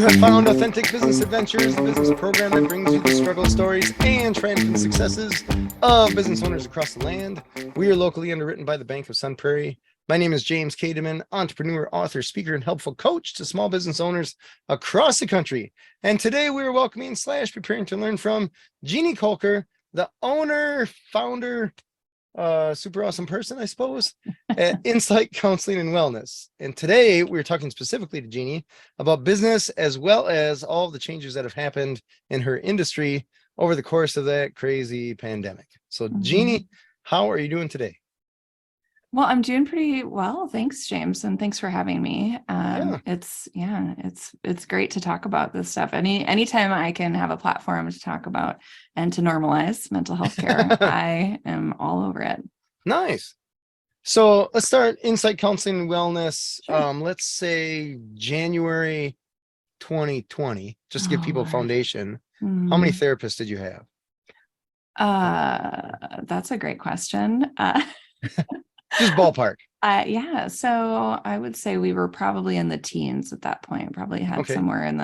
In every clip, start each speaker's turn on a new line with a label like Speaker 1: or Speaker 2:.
Speaker 1: You have found Authentic Business Adventures, the business program that brings you the struggle stories and triumphant successes of business owners across the land. We are locally underwritten by the Bank of Sun Prairie. My name is James Kademan, entrepreneur, author, speaker, and helpful coach to small business owners across the country. And today we are welcoming / preparing to learn from Jeanne Kolker, the owner, founder, super awesome person, I suppose, at Insight Counseling and Wellness. And today we're talking specifically to Jeanne about business as well as all the changes that have happened in her industry over the course of that crazy pandemic. So Jeanne, how are you doing today?
Speaker 2: Well, I'm doing pretty well. Thanks, James. And thanks for having me. It's great to talk about this stuff. Anytime I can have a platform to talk about and to normalize mental health care, I am all over it.
Speaker 1: Nice. So let's start Insight Counseling and Wellness.
Speaker 2: Sure.
Speaker 1: Let's say January 2020, just to give people a foundation. How many therapists did you have?
Speaker 2: That's a great question.
Speaker 1: Just ballpark.
Speaker 2: Yeah. So I would say we were probably in the teens at that point. Probably had somewhere in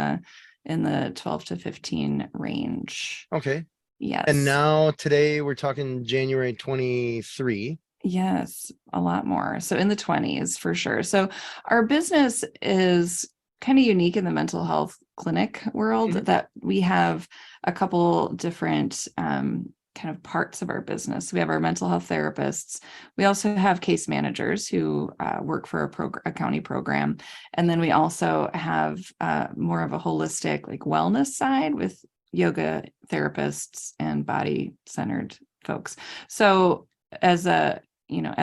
Speaker 2: the 12 to 15 range.
Speaker 1: Okay.
Speaker 2: Yes.
Speaker 1: And now today we're talking January 23.
Speaker 2: Yes, a lot more. So in the 20s for sure. So our business is kind of unique in the mental health clinic world that we have a couple different kind of parts of our business. We have our mental health therapists. We also have case managers who work for a county program. And then we also have more of a holistic like wellness side with yoga therapists and body-centered folks. So as a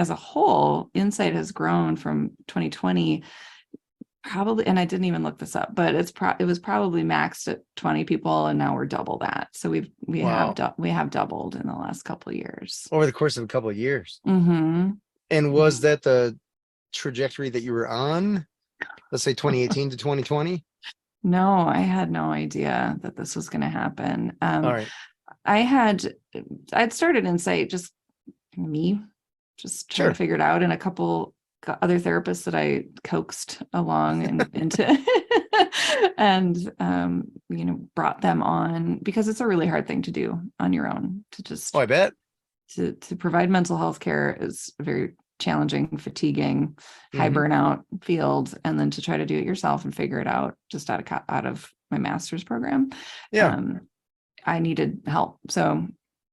Speaker 2: whole, Insight has grown from 2020 probably, and I didn't even look this up, but it was probably maxed at 20 people, and now we're double that. So we have doubled in the last couple of years.
Speaker 1: Over the course of a couple of years.
Speaker 2: Mm-hmm.
Speaker 1: And was that the trajectory that you were on? Let's say 2018 to 2020?
Speaker 2: No, I had no idea that this was going to happen.
Speaker 1: All right.
Speaker 2: I'd started Insight just trying to figure it out, and a couple other therapists that I coaxed along and into and brought them on, because it's a really hard thing to do on your own. To just
Speaker 1: I bet
Speaker 2: to provide mental health care is a very challenging, fatiguing, high burnout field, and then to try to do it yourself and figure it out just out of my master's program. I needed help, so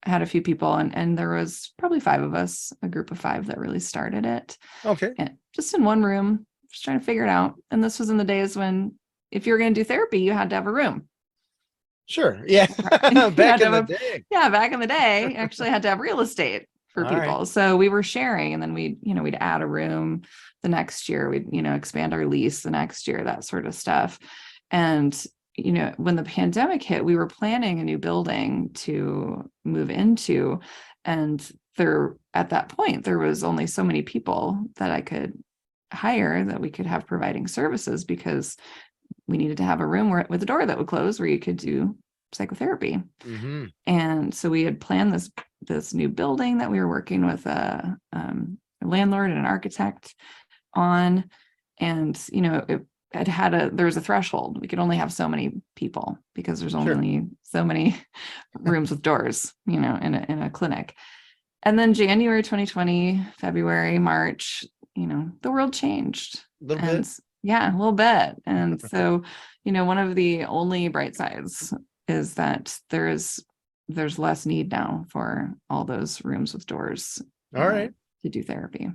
Speaker 2: I had a few people, and there was probably 5 of us, a group of 5 that really started it.
Speaker 1: Okay.
Speaker 2: And just in one room, just trying to figure it out. And this was in the days when if you were going to do therapy, you had to have a room.
Speaker 1: Sure. Yeah. Back in the day.
Speaker 2: Yeah, back in the day, you actually had to have real estate for people. Right. So we were sharing, and then we'd add a room the next year. We'd, expand our lease the next year, that sort of stuff. And when the pandemic hit, we were planning a new building to move into. And at that point, there was only so many people that I could hire that we could have providing services, because we needed to have a room with a door that would close where you could do psychotherapy. And so we had planned this new building that we were working with a landlord and an architect on. And, there was a threshold. We could only have so many people because there's only so many rooms with doors, in a clinic. And then January 2020, February, March, the world changed.
Speaker 1: A little bit.
Speaker 2: Yeah, a little bit. And so, one of the only bright sides is that there's less need now for all those rooms with doors.
Speaker 1: All right.
Speaker 2: To do therapy.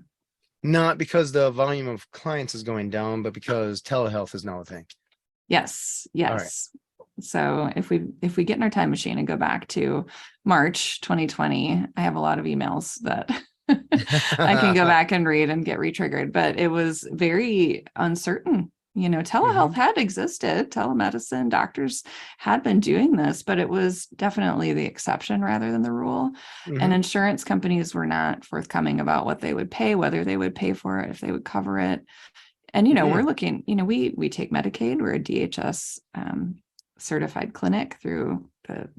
Speaker 1: Not because the volume of clients is going down, but because telehealth is now a thing.
Speaker 2: Yes. Right. So if we get in our time machine and go back to March 2020, I have a lot of emails that I can go back and read and get re-triggered, but it was very uncertain. Telehealth had existed, telemedicine, doctors had been doing this, but it was definitely the exception rather than the rule. And insurance companies were not forthcoming about what they would pay, whether they would pay for it, if they would cover it. And, we're looking, we take Medicaid, we're a DHS certified clinic through the,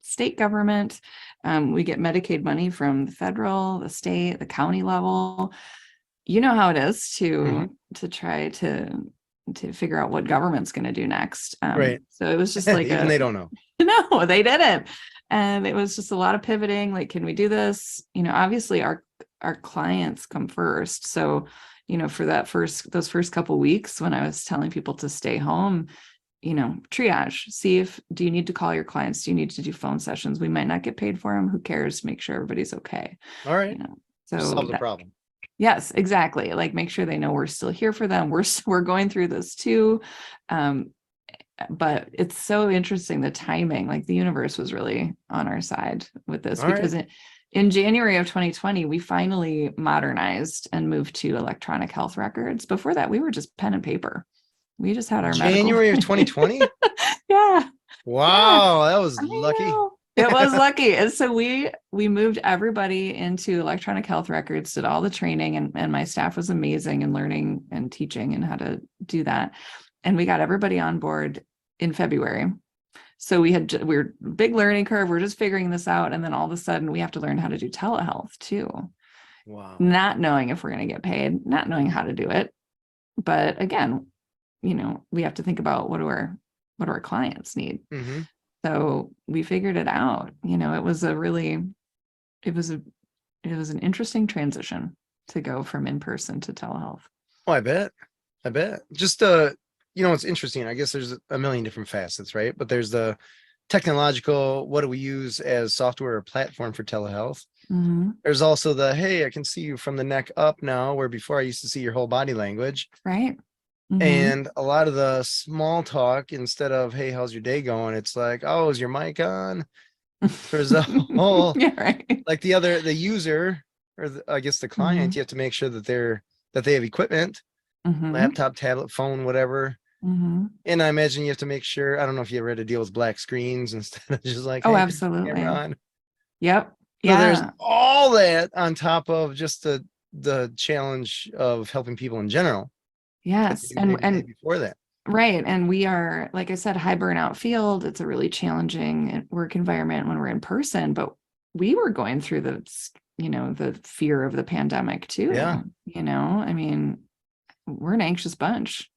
Speaker 2: state government. We get Medicaid money from the federal, the state, the county level. You know how it is to try to to figure out what government's going to do next.
Speaker 1: Right.
Speaker 2: So it was just like
Speaker 1: Even they don't know.
Speaker 2: no, they didn't. And it was just a lot of pivoting. Like, can we do this? Obviously our clients come first. So, for those first couple of weeks when I was telling people to stay home, triage, see do you need to call your clients? Do you need to do phone sessions? We might not get paid for them. Who cares? Make sure everybody's okay.
Speaker 1: All right.
Speaker 2: So
Speaker 1: solve the problem.
Speaker 2: Yes, exactly. Like, make sure they know we're still here for them. We're going through this too. But it's so interesting, the timing, like the universe was really on our side with this.
Speaker 1: All
Speaker 2: because in January of 2020, we finally modernized and moved to electronic health records. Before that, we were just pen and paper. We just had our
Speaker 1: January of 2020.
Speaker 2: Yeah.
Speaker 1: Wow,
Speaker 2: yeah.
Speaker 1: that was lucky.
Speaker 2: It was lucky. And so we moved everybody into electronic health records, did all the training, and my staff was amazing in learning and teaching and how to do that. And we got everybody on board in February. So we're big learning curve. We're just figuring this out. And then all of a sudden we have to learn how to do telehealth too.
Speaker 1: Wow.
Speaker 2: Not knowing if we're going to get paid, not knowing how to do it. But again, we have to think about what do our clients need.
Speaker 1: Mm-hmm.
Speaker 2: So we figured it out. It was an interesting transition to go from in-person to telehealth.
Speaker 1: Oh, I bet. Just it's interesting. I guess there's a million different facets, right? But there's the technological, what do we use as software or platform for telehealth?
Speaker 2: Mm-hmm.
Speaker 1: There's also the, hey, I can see you from the neck up now, where before I used to see your whole body language.
Speaker 2: Right. Mm-hmm.
Speaker 1: And a lot of the small talk, instead of, hey, how's your day going? It's like, oh, is your mic on? There's a whole,
Speaker 2: yeah, right.
Speaker 1: like the user, or I guess the client, you have to make sure that they have equipment, laptop, tablet, phone, whatever.
Speaker 2: Mm-hmm.
Speaker 1: And I imagine you have to make sure, I don't know if you ever had to deal with black screens instead of just like,
Speaker 2: oh,
Speaker 1: hey,
Speaker 2: absolutely.
Speaker 1: on.
Speaker 2: Yep.
Speaker 1: So there's all that on top of just the challenge of helping people in general.
Speaker 2: Yes. And
Speaker 1: before that.
Speaker 2: Right. And we are, like I said, high burnout field. It's a really challenging work environment when we're in person, but we were going through the fear of the pandemic too.
Speaker 1: Yeah.
Speaker 2: I mean, we're an anxious bunch.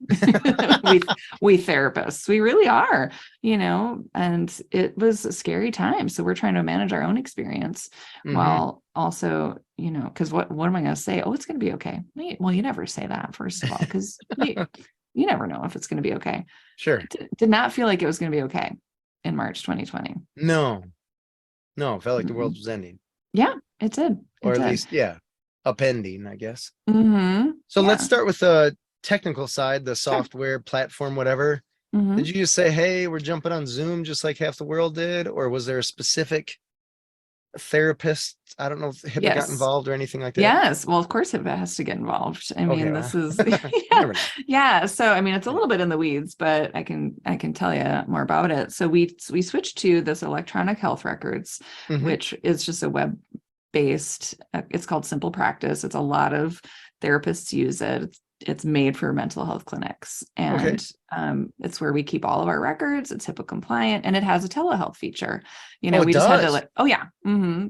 Speaker 2: we therapists, we really are, and it was a scary time. So we're trying to manage our own experience while also, because what am I going to say? Oh, it's going to be okay. Well, you never say that, first of all, because you never know if it's going to be okay.
Speaker 1: Sure.
Speaker 2: Did not feel like it was going to be okay in March 2020.
Speaker 1: No, it felt like the world was ending.
Speaker 2: Yeah, it did.
Speaker 1: Or at least, upending, I guess. So let's start with the technical side, the software platform, whatever. Did you just say, hey, we're jumping on Zoom just like half the world did? Or was there a specific therapist? I don't know if HIPAA got involved or anything like that.
Speaker 2: Yes. Well, of course HIPAA has to get involved. I mean, this is So I mean, it's a little bit in the weeds, but I can tell you more about it. So we switched to this electronic health records, which is just a web-based, it's called Simple Practice. It's a lot of therapists use it. It's made for mental health clinics, and it's where we keep all of our records. It's HIPAA compliant, and it has a telehealth feature. We just had to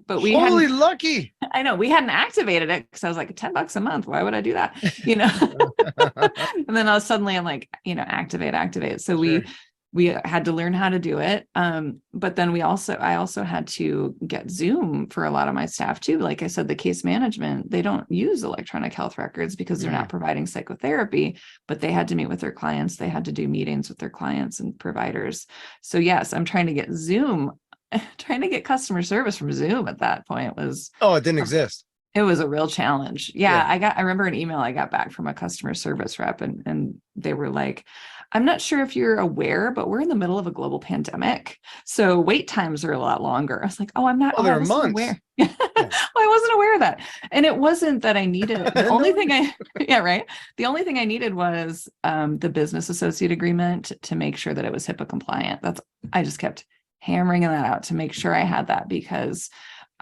Speaker 2: but we
Speaker 1: holy lucky.
Speaker 2: I know we hadn't activated it because I was like $10 a month. Why would I do that? And then suddenly I'm like, activate. So we had to learn how to do it. But then I also had to get Zoom for a lot of my staff too. Like I said, the case management, they don't use electronic health records because they're not providing psychotherapy, but they had to meet with their clients. They had to do meetings with their clients and providers. So yes, I'm trying to get customer service from Zoom at that point
Speaker 1: it didn't exist.
Speaker 2: It was a real challenge. I remember an email I got back from a customer service rep, and they were like, I'm not sure if you're aware, but we're in the middle of a global pandemic. So wait times are a lot longer. I was like, oh, I'm not
Speaker 1: there are months.
Speaker 2: Aware. Well, I wasn't aware of that. And it wasn't that I needed the only thing The only thing I needed was the business associate agreement to make sure that it was HIPAA compliant. I just kept hammering that out to make sure I had that, because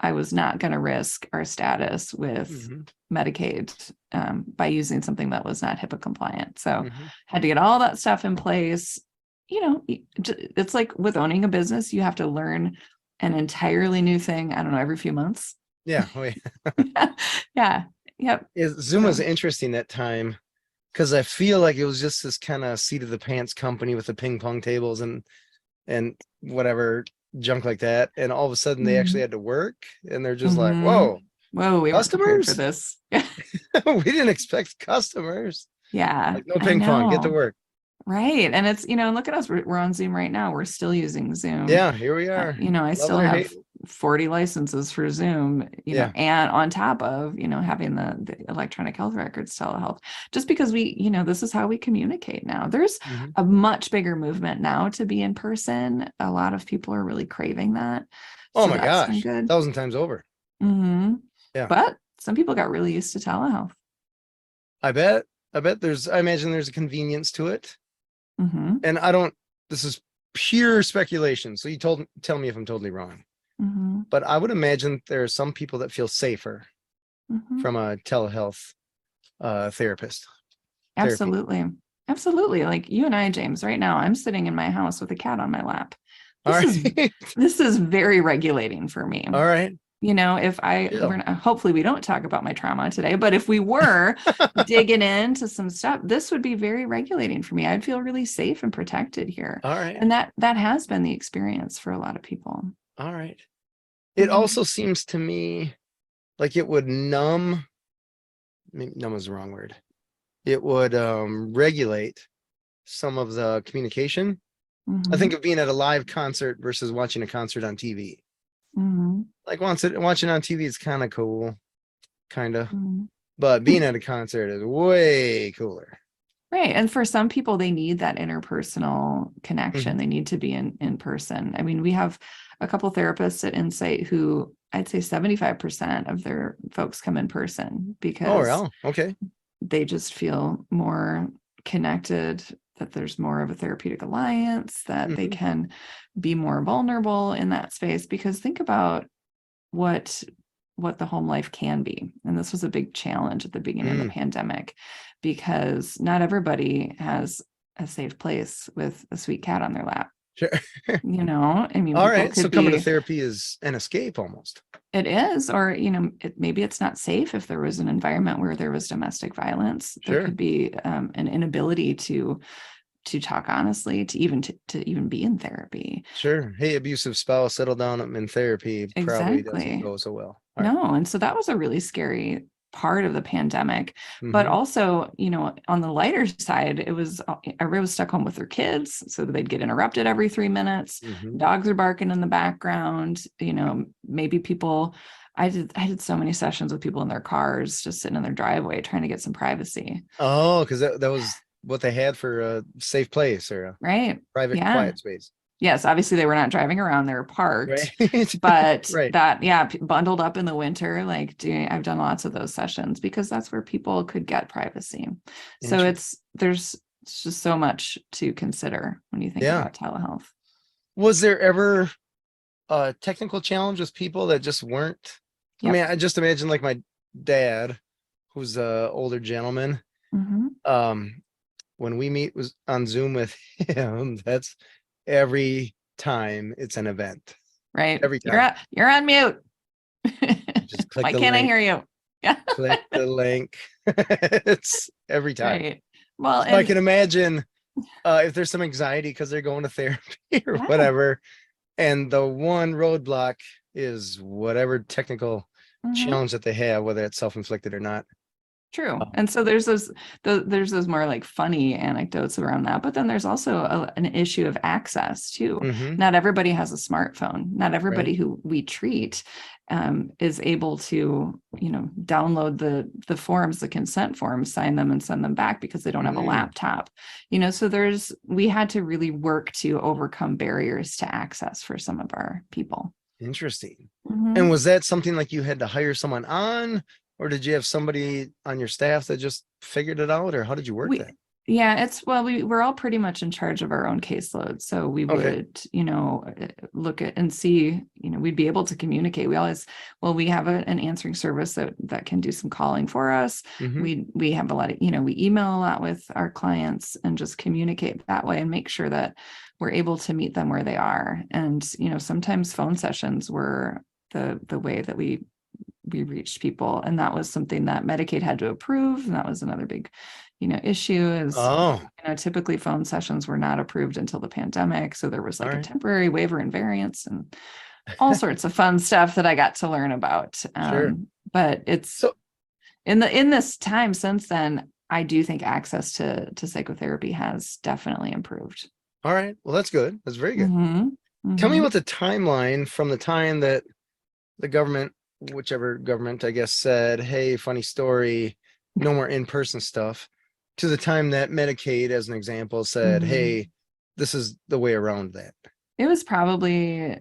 Speaker 2: I was not going to risk our status with Medicaid by using something that was not HIPAA compliant. So had to get all that stuff in place. It's like with owning a business, you have to learn an entirely new thing. I don't know, every few months.
Speaker 1: Yeah.
Speaker 2: Yeah. Yep.
Speaker 1: Zoom was interesting that time. because I feel like it was just this kind of seat of the pants company with the ping pong tables and whatever junk like that. And all of a sudden they actually had to work, and they're just like,
Speaker 2: Mhm.
Speaker 1: whoa,
Speaker 2: Whoa, we weren't prepared for
Speaker 1: customers?
Speaker 2: this.
Speaker 1: We didn't expect customers.
Speaker 2: Yeah,
Speaker 1: Like, no
Speaker 2: I
Speaker 1: ping pong, get to
Speaker 2: know.
Speaker 1: work.
Speaker 2: Right. And it's, and look at us. We're on Zoom right now. We're still using Zoom.
Speaker 1: Yeah, here we are.
Speaker 2: I
Speaker 1: Love
Speaker 2: still
Speaker 1: it or
Speaker 2: have
Speaker 1: hate it.
Speaker 2: 40 licenses for Zoom,
Speaker 1: Yeah.
Speaker 2: and on top of, having the electronic health records, telehealth, just because this is how we communicate now. There's
Speaker 1: Mhm.
Speaker 2: a much bigger movement now to be in person. A lot of people are really craving that.
Speaker 1: Oh
Speaker 2: So
Speaker 1: my
Speaker 2: that's been
Speaker 1: gosh,
Speaker 2: good.
Speaker 1: 1,000 times over.
Speaker 2: Hmm.
Speaker 1: Yeah.
Speaker 2: But some people got really used to telehealth.
Speaker 1: I bet. I imagine there's a convenience to it.
Speaker 2: Hmm.
Speaker 1: And this is pure speculation. So tell me if I'm totally wrong.
Speaker 2: Hmm.
Speaker 1: But I would imagine there are some people that feel safer
Speaker 2: Hmm.
Speaker 1: from a telehealth therapy.
Speaker 2: Absolutely. Absolutely. Like you and I, James, right now, I'm sitting in my house with a cat on my lap.
Speaker 1: All
Speaker 2: This is
Speaker 1: right.
Speaker 2: this is very regulating for me.
Speaker 1: All right.
Speaker 2: If
Speaker 1: Chill.
Speaker 2: hopefully we don't talk about my trauma today, but if we were digging into some stuff, this would be very regulating for me. I'd feel really safe and protected here.
Speaker 1: All right.
Speaker 2: And that has been the experience for a lot of people.
Speaker 1: All right. It also seems to me like it would maybe numb is the wrong word. It would regulate some of the communication. I think
Speaker 2: Mhm.
Speaker 1: of being at a live concert versus watching a concert on TV.
Speaker 2: Mhm.
Speaker 1: Like watching on TV is kind of cool, kind of,
Speaker 2: Mhm.
Speaker 1: but being at a concert is way cooler.
Speaker 2: Right. And for some people, they need that interpersonal connection.
Speaker 1: Mhm.
Speaker 2: They need to be in person. I mean, we have a couple therapists at Insight who I'd say 75% of their folks come in person
Speaker 1: Oh,
Speaker 2: because
Speaker 1: well, okay.
Speaker 2: they just feel more connected, that there's more of a therapeutic alliance, that they
Speaker 1: Mhm.
Speaker 2: can be more vulnerable in that space. Because think about what the home life can be. And this was a big challenge at the beginning of the pandemic, because not everybody has a safe place with a sweet cat on their lap.
Speaker 1: Sure.
Speaker 2: I mean,
Speaker 1: All
Speaker 2: people
Speaker 1: right. So
Speaker 2: could
Speaker 1: coming to
Speaker 2: be,
Speaker 1: therapy is an escape almost.
Speaker 2: it is, or, maybe it's not safe if there was an environment where there was domestic violence. There
Speaker 1: Sure.
Speaker 2: could be an inability to talk honestly, to even be in therapy.
Speaker 1: Sure. Hey, abusive spouse, settle down. I'm in therapy. Probably doesn't
Speaker 2: Exactly.
Speaker 1: go so well. All right.
Speaker 2: No, and so that was a really scary part of the pandemic. But
Speaker 1: Mm-hmm.
Speaker 2: also, on the lighter side, it was everybody was stuck home with their kids, so they'd get interrupted every 3 minutes.
Speaker 1: Mm-hmm.
Speaker 2: Dogs are barking in the background. Maybe people. I did so many sessions with people in their cars, just sitting in their driveway, trying to get some privacy.
Speaker 1: Oh, because that was what they had for a safe place or a
Speaker 2: Right?
Speaker 1: private,
Speaker 2: Yeah.
Speaker 1: quiet space.
Speaker 2: Yes, obviously they were not driving around, they were
Speaker 1: Right.
Speaker 2: parked, but
Speaker 1: Right.
Speaker 2: that, yeah, bundled up in the winter, like I've done lots of those sessions because that's where people could get privacy. So
Speaker 1: Interesting.
Speaker 2: it's just so much to consider when you think
Speaker 1: Yeah.
Speaker 2: about telehealth.
Speaker 1: Was there ever a technical challenge with people that just weren't? I
Speaker 2: Yep.
Speaker 1: mean, I just imagine like my dad, who's a older gentleman.
Speaker 2: Hmm.
Speaker 1: When we meet was on Zoom with him, that's every time it's an event.
Speaker 2: Right.
Speaker 1: Every time.
Speaker 2: You're on mute.
Speaker 1: Just click
Speaker 2: Why
Speaker 1: the
Speaker 2: can't I
Speaker 1: link,
Speaker 2: hear you? Yeah.
Speaker 1: click the link. It's every time.
Speaker 2: Right. Well,
Speaker 1: So I
Speaker 2: and
Speaker 1: can imagine if there's some anxiety because they're going to therapy or
Speaker 2: yeah.
Speaker 1: whatever, and the one roadblock is whatever technical
Speaker 2: Mhm.
Speaker 1: challenge that they have, whether it's self-inflicted or not.
Speaker 2: True. And so there's those more like funny anecdotes around that, but then there's also an issue of access too.
Speaker 1: Mm-hmm.
Speaker 2: Not everybody has a smartphone. Not
Speaker 1: Right.
Speaker 2: everybody who we treat is able to, download the forms, the consent forms, sign them and send them back because they don't have a laptop. So we had to really work to overcome barriers to access for some of our people.
Speaker 1: Interesting. And
Speaker 2: Mhm.
Speaker 1: was that something like you had to hire someone on, or did you have somebody on your staff that just figured it out, or how did you work
Speaker 2: We
Speaker 1: that?
Speaker 2: Yeah, we're all pretty much in charge of our own caseload. So we
Speaker 1: Okay.
Speaker 2: would, look at and see, we'd be able to communicate. We have an answering service that can do some calling for us.
Speaker 1: Mm-hmm.
Speaker 2: We have a lot of, we email a lot with our clients and just communicate that way and make sure that we're able to meet them where they are. And, sometimes phone sessions were the way that we reached people. And that was something that Medicaid had to approve. And that was another big, issue is,
Speaker 1: Oh,
Speaker 2: typically phone sessions were not approved until the pandemic. So there was
Speaker 1: all
Speaker 2: like a
Speaker 1: right.
Speaker 2: temporary waiver and variance and all sorts of fun stuff that I got to learn about.
Speaker 1: Sure.
Speaker 2: But it's
Speaker 1: So,
Speaker 2: in this time since then, I do think access to psychotherapy has definitely improved.
Speaker 1: all right. Well, that's good. That's very good.
Speaker 2: Mm-hmm.
Speaker 1: Tell me
Speaker 2: Mm-hmm.
Speaker 1: what the timeline from the time that the government, whichever government, I guess, said, hey, funny story, no more in-person stuff, to the time that Medicaid, as an example, said,
Speaker 2: Mm-hmm.
Speaker 1: hey, this is the way around that.
Speaker 2: It was probably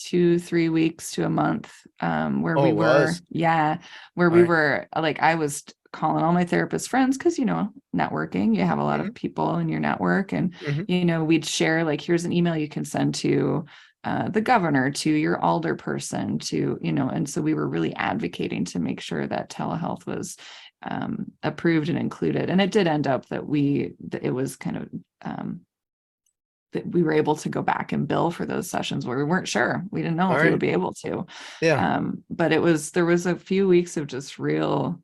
Speaker 2: 2-3 weeks to a month, where
Speaker 1: Oh,
Speaker 2: we
Speaker 1: it
Speaker 2: were,
Speaker 1: was.
Speaker 2: where
Speaker 1: All
Speaker 2: we
Speaker 1: right.
Speaker 2: were like, I was calling all my therapist friends, because networking, you have a lot
Speaker 1: Mhm,
Speaker 2: of people in your network, and
Speaker 1: mhm.
Speaker 2: we'd share, like, here's an email you can send to the governor, to your alder person, to and so we were really advocating to make sure that telehealth was approved and included. And it did end up that it was kind of that we were able to go back and bill for those sessions where we weren't sure. We didn't know
Speaker 1: All
Speaker 2: if we would
Speaker 1: right.
Speaker 2: be able to.
Speaker 1: Yeah.
Speaker 2: But there was a few weeks of just real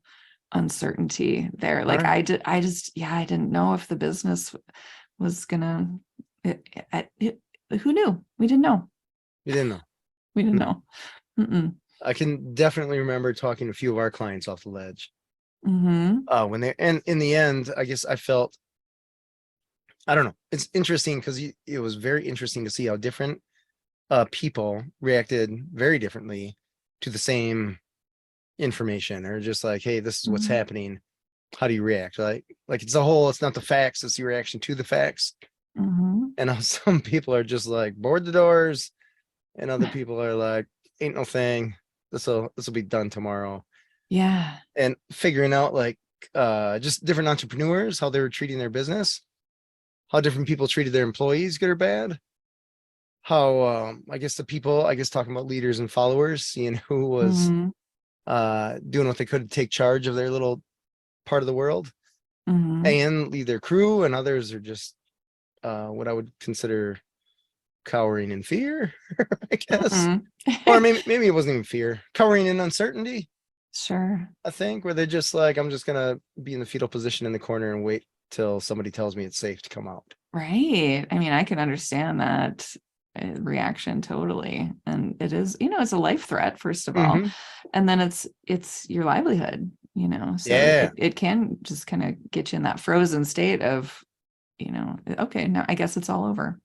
Speaker 2: uncertainty there.
Speaker 1: All
Speaker 2: Like
Speaker 1: right.
Speaker 2: I didn't know if the business was gonna, who knew? We didn't know.
Speaker 1: You didn't know.
Speaker 2: We didn't
Speaker 1: No.
Speaker 2: know. Mm-mm.
Speaker 1: I can definitely remember talking to a few of our clients off the ledge.
Speaker 2: Mm-hmm.
Speaker 1: When they, and in the end, I guess I felt, I don't know. It's interesting because it was very interesting to see how different people reacted very differently to the same information, or just like, hey, this is what's
Speaker 2: Mm-hmm.
Speaker 1: happening. How do you react? Like it's the whole, it's not the facts, it's the reaction to the facts.
Speaker 2: Mm-hmm.
Speaker 1: And how some people are just like, board the doors, and other people are like, ain't no thing. This will be done tomorrow.
Speaker 2: Yeah.
Speaker 1: And figuring out, like, just different entrepreneurs, how they were treating their business, how different people treated their employees, good or bad. How I guess the people, I guess talking about leaders and followers, seeing who was
Speaker 2: Mm-hmm.
Speaker 1: doing what they could to take charge of their little part of the world
Speaker 2: Mm-hmm.
Speaker 1: and lead their crew, and others are just what I would consider cowering in fear, I guess. Or
Speaker 2: Mm-hmm.
Speaker 1: maybe it wasn't even fear, cowering in uncertainty,
Speaker 2: Sure.
Speaker 1: I think, where they're just like, I'm just gonna be in the fetal position in the corner and wait till somebody tells me it's safe to come out.
Speaker 2: Right. I mean, I can understand that reaction totally. And it is, it's a life threat, first of all.
Speaker 1: Hmm.
Speaker 2: And then it's your livelihood, so
Speaker 1: Yeah.
Speaker 2: it can just kind of get you in that frozen state of, okay, now I guess it's all over.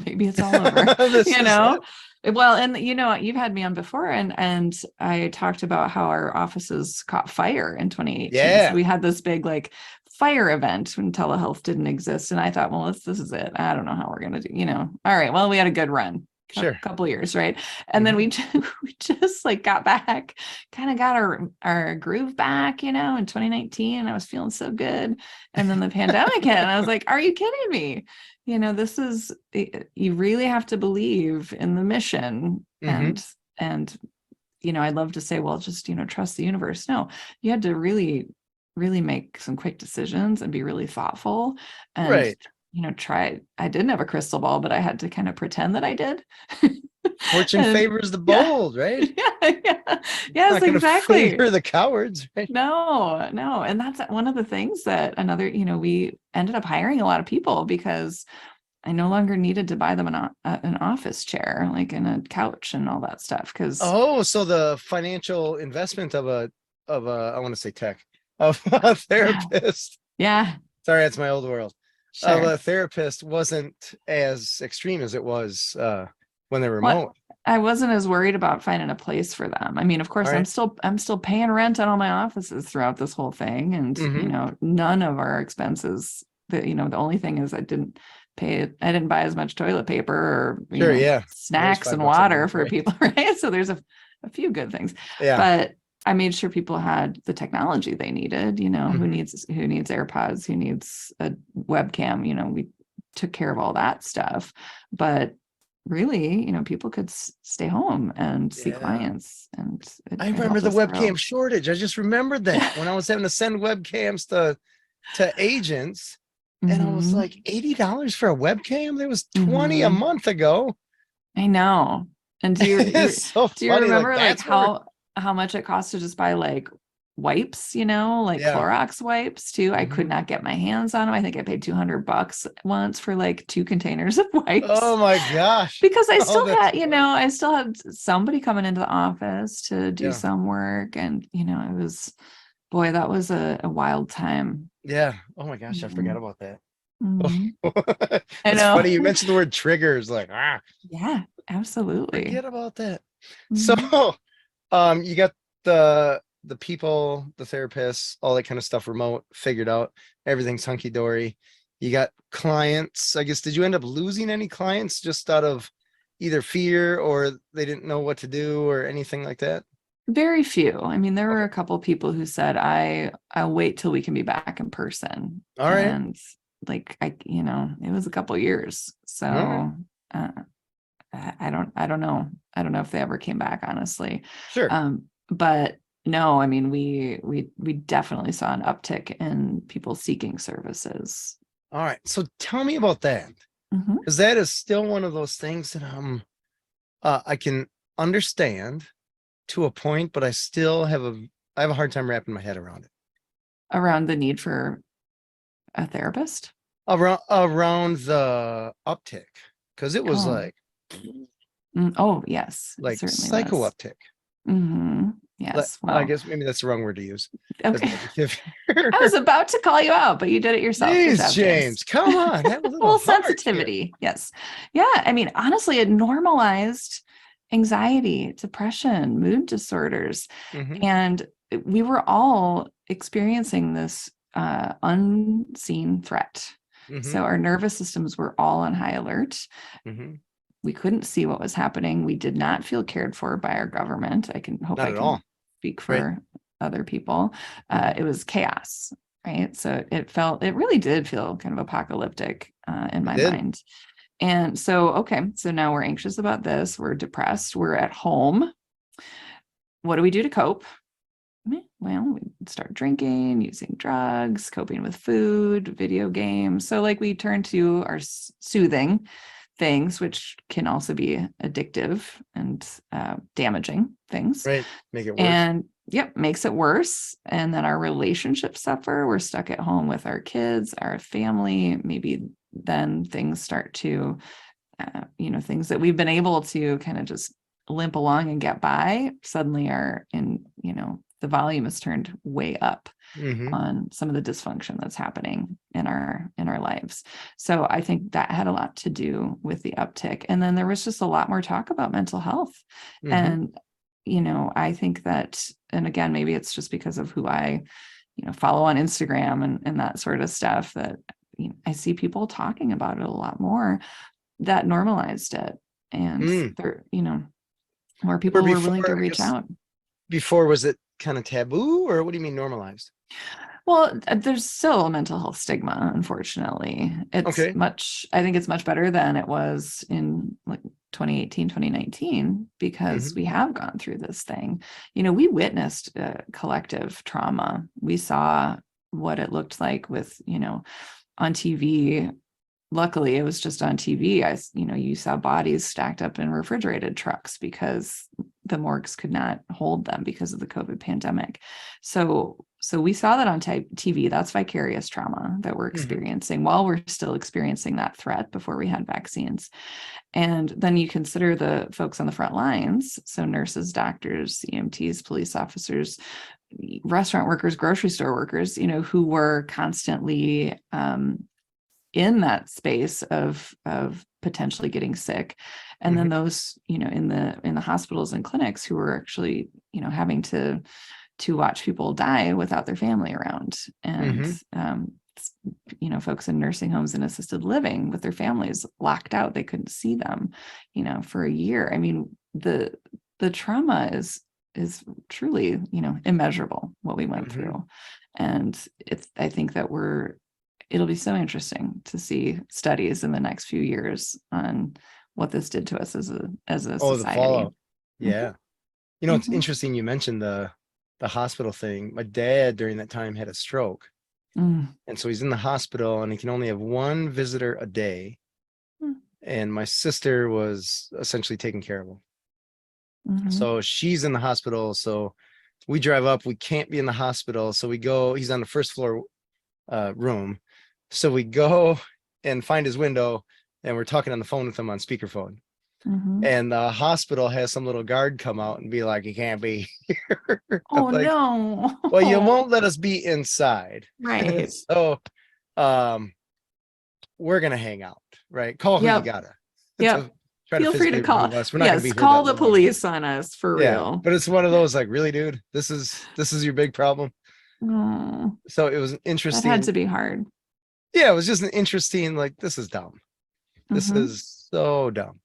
Speaker 2: Maybe it's all over,
Speaker 1: This
Speaker 2: you
Speaker 1: is
Speaker 2: know?
Speaker 1: it.
Speaker 2: Well, and you've had me on before, and I talked about how our offices caught fire in 2018. So
Speaker 1: Yeah.
Speaker 2: we had this big, like, fire event when telehealth didn't exist. And I thought, well, this is it. I don't know how we're going to do, all right, well, we had a good run,
Speaker 1: Sure.
Speaker 2: couple years. Right. And then
Speaker 1: Hmm.
Speaker 2: we just like got back, kind of got our groove back, in 2019. I was feeling so good. And then the pandemic hit, and I was like, are you kidding me? This is, you really have to believe in the mission.
Speaker 1: Hmm.
Speaker 2: And I'd love to say, well, just, trust the universe. No, you had to really, really make some quick decisions and be really thoughtful, and,
Speaker 1: Right.
Speaker 2: try. I didn't have a crystal ball, but I had to kind of pretend that I did.
Speaker 1: Fortune
Speaker 2: And
Speaker 1: favors the
Speaker 2: yeah,
Speaker 1: bold, right?
Speaker 2: yeah, yes,
Speaker 1: Not gonna
Speaker 2: exactly.
Speaker 1: favor the cowards, right?
Speaker 2: No, no. And that's one of the things that we ended up hiring a lot of people, because I no longer needed to buy them an office chair, like, in a couch and all that stuff. Because
Speaker 1: Oh, so the financial investment of a, I want to say tech, of a
Speaker 2: yeah,
Speaker 1: therapist.
Speaker 2: yeah,
Speaker 1: Sorry, that's my old world. Of
Speaker 2: sure.
Speaker 1: a therapist wasn't as extreme as it was when they're
Speaker 2: Well,
Speaker 1: remote.
Speaker 2: I wasn't as worried about finding a place for them. I mean, of
Speaker 1: All
Speaker 2: course,
Speaker 1: right.
Speaker 2: I'm still paying rent on all my offices throughout this whole thing, and
Speaker 1: Mm-hmm.
Speaker 2: none of our expenses. The only thing is, I didn't buy as much toilet paper, or
Speaker 1: Sure. Yeah. There's
Speaker 2: snacks and
Speaker 1: $5 a
Speaker 2: water
Speaker 1: month,
Speaker 2: for
Speaker 1: right?
Speaker 2: people, right? So there's a few good things,
Speaker 1: Yeah.
Speaker 2: but I made sure people had the technology they needed. Who
Speaker 1: Hmm.
Speaker 2: needs AirPods, who needs a webcam. We took care of all that stuff, but really, people could stay home and see
Speaker 1: Yeah.
Speaker 2: clients, and
Speaker 1: I
Speaker 2: it
Speaker 1: remember
Speaker 2: helped
Speaker 1: the
Speaker 2: us
Speaker 1: webcam
Speaker 2: grow.
Speaker 1: shortage. I just remembered that when I was having to send webcams to agents, and I was
Speaker 2: Hmm.
Speaker 1: like, $80 for a webcam? There was 20 a
Speaker 2: Hmm.
Speaker 1: month ago.
Speaker 2: I know. And do you
Speaker 1: It's so
Speaker 2: do you
Speaker 1: funny. Like,
Speaker 2: remember, like,
Speaker 1: that's where,
Speaker 2: how much it costs to just buy, like, wipes, like
Speaker 1: Yeah.
Speaker 2: Clorox wipes too. I could not get my hands on them. I think I paid $200 once for like 2 containers of wipes.
Speaker 1: Oh my gosh.
Speaker 2: Because I
Speaker 1: Oh,
Speaker 2: still
Speaker 1: that's
Speaker 2: had, I still had somebody coming into the office to do
Speaker 1: yeah.
Speaker 2: some work. And, it was, boy, that was a wild time.
Speaker 1: Yeah. Oh my gosh, I forgot
Speaker 2: Mhm.
Speaker 1: about that.
Speaker 2: Mhm. I
Speaker 1: That's
Speaker 2: know.
Speaker 1: funny. You mentioned the word triggers, like,
Speaker 2: Yeah, absolutely.
Speaker 1: forget about that. So,
Speaker 2: Mhm.
Speaker 1: you got the people, the therapists, all that kind of stuff remote, figured out. Everything's hunky dory. You got clients. I guess, did you end up losing any clients just out of either fear or they didn't know what to do or anything like that?
Speaker 2: Very few. I mean, there were
Speaker 1: Okay.
Speaker 2: a couple people who said, I'll wait till we can be back in person.
Speaker 1: All right.
Speaker 2: And like, it was a couple years.
Speaker 1: All right.
Speaker 2: So uh, I don't know. I don't know if they ever came back, honestly.
Speaker 1: Sure.
Speaker 2: But no, I mean, we definitely saw an uptick in people seeking services.
Speaker 1: All right. So tell me about that.
Speaker 2: Mhm.
Speaker 1: Because that is still one of those things that I can understand to a point, but I have a hard time wrapping my head around it.
Speaker 2: Around the need for a therapist.
Speaker 1: Around the uptick. Because it was
Speaker 2: Oh, oh, yes, it
Speaker 1: like
Speaker 2: certainly
Speaker 1: psycho
Speaker 2: was.
Speaker 1: uptick.
Speaker 2: Yes.
Speaker 1: I
Speaker 2: Well,
Speaker 1: guess maybe that's the wrong word to use as
Speaker 2: okay.
Speaker 1: an adjective.
Speaker 2: I was about to call you out, but you did it yourself. Good
Speaker 1: Jeez,
Speaker 2: job, James.
Speaker 1: James, come on. Have a
Speaker 2: A
Speaker 1: little
Speaker 2: little
Speaker 1: heart here.
Speaker 2: sensitivity. Yes. Yeah. I mean, honestly, it normalized anxiety, depression, mood disorders.
Speaker 1: Hmm.
Speaker 2: And we were all experiencing this unseen threat.
Speaker 1: Hmm.
Speaker 2: So our nervous systems were all on high alert.
Speaker 1: Hmm.
Speaker 2: We couldn't see what was happening. We did not feel cared for by our government.
Speaker 1: Not
Speaker 2: I
Speaker 1: at all.
Speaker 2: can speak
Speaker 1: Right.
Speaker 2: for other people.
Speaker 1: Hmm.
Speaker 2: It was chaos, right? So it really did feel kind of apocalyptic in
Speaker 1: It
Speaker 2: my
Speaker 1: did.
Speaker 2: mind. And so, okay, so now we're anxious about this. We're depressed. We're at home. What do we do to cope? Well, we start drinking, using drugs, coping with food, video games. So, like, we turn to our soothing things, which can also be addictive and damaging things.
Speaker 1: Right. Make it worse.
Speaker 2: And yep, makes it worse. And then our relationships suffer. We're stuck at home with our kids, our family. Maybe then things start to, things that we've been able to kind of just limp along and get by suddenly are in, the volume is turned way up
Speaker 1: Hmm.
Speaker 2: on some of the dysfunction that's happening in our lives. So I think that had a lot to do with the uptick. And then there was just a lot more talk about mental health.
Speaker 1: Hmm.
Speaker 2: And I think that, and again, maybe it's just because of who I follow on Instagram and that sort of stuff, that I see people talking about it a lot more, that normalized it. And
Speaker 1: Mm.
Speaker 2: there, more
Speaker 1: Where
Speaker 2: people were
Speaker 1: before,
Speaker 2: willing to
Speaker 1: I
Speaker 2: reach
Speaker 1: guess,
Speaker 2: out.
Speaker 1: before was it kind of taboo, or what do you mean normalized?
Speaker 2: Well, there's still a mental health stigma, unfortunately.
Speaker 1: Okay.
Speaker 2: I think it's much better than it was in like 2018, 2019, because
Speaker 1: Hmm.
Speaker 2: we have gone through this thing. We witnessed collective trauma. We saw what it looked like with, on TV. Luckily, it was just on TV. You saw bodies stacked up in refrigerated trucks because the morgues could not hold them because of the COVID pandemic. So we saw that on TV. That's vicarious trauma that we're
Speaker 1: Hmm.
Speaker 2: experiencing while we're still experiencing that threat before we had vaccines. And then you consider the folks on the front lines. So nurses, doctors, EMTs, police officers, restaurant workers, grocery store workers, who were constantly in that space of potentially getting sick. And then
Speaker 1: Hmm.
Speaker 2: those in the hospitals and clinics who were actually having to watch people die without their family around. And
Speaker 1: Hmm.
Speaker 2: folks in nursing homes and assisted living with their families locked out, they couldn't see them for a year. I mean, the trauma is truly immeasurable, what we went
Speaker 1: Hmm.
Speaker 2: through. And I think that it'll be so interesting to see studies in the next few years on what this did to us as a
Speaker 1: Oh, the
Speaker 2: society.
Speaker 1: fallout.
Speaker 2: Mhm,
Speaker 1: Yeah. It's
Speaker 2: mhm,
Speaker 1: interesting you mentioned the hospital thing. My dad during that time had a stroke.
Speaker 2: mm,
Speaker 1: And so he's in the hospital and he can only have one visitor a day.
Speaker 2: mm,
Speaker 1: And my sister was essentially taking care of him.
Speaker 2: mhm,
Speaker 1: So she's in the hospital. So we drive up, we can't be in the hospital. So we go, he's on the first floor room. So we go and find his window and we're talking on the phone with him on speakerphone.
Speaker 2: Mhm.
Speaker 1: And the hospital has some little guard come out and be like, you can't be here. I'm
Speaker 2: Oh
Speaker 1: like,
Speaker 2: no.
Speaker 1: well, you won't let us be inside.
Speaker 2: Right.
Speaker 1: So we're gonna hang out, right? Call who you
Speaker 2: Yep.
Speaker 1: gotta
Speaker 2: Yep.
Speaker 1: to try to
Speaker 2: Feel free to
Speaker 1: physically
Speaker 2: call.
Speaker 1: remove us. We're not gonna
Speaker 2: Yes,
Speaker 1: be here
Speaker 2: call
Speaker 1: that
Speaker 2: the
Speaker 1: long.
Speaker 2: police on us for
Speaker 1: Yeah,
Speaker 2: real.
Speaker 1: but it's one of those like, really, dude, this is your big problem.
Speaker 2: Oh,
Speaker 1: So it was an
Speaker 2: that had
Speaker 1: interesting,
Speaker 2: to be hard.
Speaker 1: yeah, it was just an interesting, like, this is dumb. This
Speaker 2: Mm-hmm.
Speaker 1: is so dumb.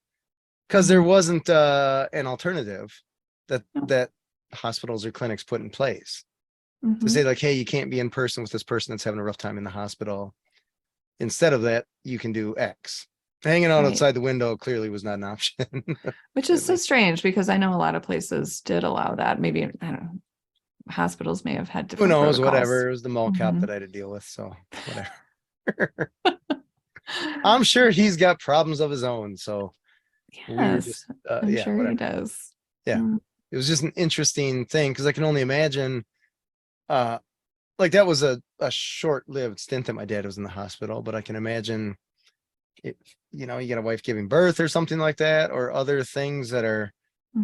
Speaker 1: Because there
Speaker 2: Mm-hmm.
Speaker 1: wasn't an alternative that
Speaker 2: Yep.
Speaker 1: that hospitals or clinics put in place to
Speaker 2: Mm-hmm.
Speaker 1: say like, hey, you can't be in person with this person that's having a rough time in the hospital. Instead of that, you can do X. Hanging out
Speaker 2: Right.
Speaker 1: outside the window clearly was not an option.
Speaker 2: Which is
Speaker 1: At
Speaker 2: so
Speaker 1: least,
Speaker 2: strange because I know a lot of places did allow that. Maybe, I don't know, hospitals may have had
Speaker 1: who
Speaker 2: different
Speaker 1: knows,
Speaker 2: protocols.
Speaker 1: whatever. It was the mall cop
Speaker 2: Mhm.
Speaker 1: that I had to deal with, so whatever. I'm sure he's got problems of his own, so we were
Speaker 2: Yes,
Speaker 1: just
Speaker 2: I'm
Speaker 1: yeah,
Speaker 2: sure he
Speaker 1: whatever.
Speaker 2: does.
Speaker 1: Yeah,
Speaker 2: Mm.
Speaker 1: it was just an interesting thing because I can only imagine uh like that was a short-lived stint that my dad was in the hospital, but I can imagine if you know, you got a wife giving birth or something like that, or other things that are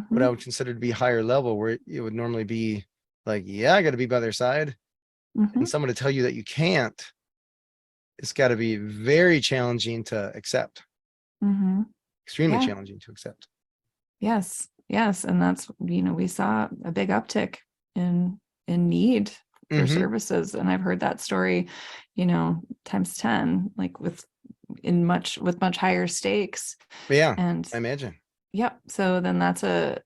Speaker 1: what I
Speaker 2: Mhm.
Speaker 1: would consider to be higher level, where it would normally be like, yeah, I got to be by their side, and
Speaker 2: Mhm.
Speaker 1: someone to tell you that you can't, it's got to be very challenging to accept,
Speaker 2: Mhm.
Speaker 1: extremely
Speaker 2: Yeah.
Speaker 1: challenging to accept.
Speaker 2: Yes. Yes. And that's, we saw a big uptick in need for
Speaker 1: Mm-hmm.
Speaker 2: services. And I've heard that story, times 10, like with much higher stakes.
Speaker 1: Yeah,
Speaker 2: And
Speaker 1: I imagine.
Speaker 2: yep. So then that's a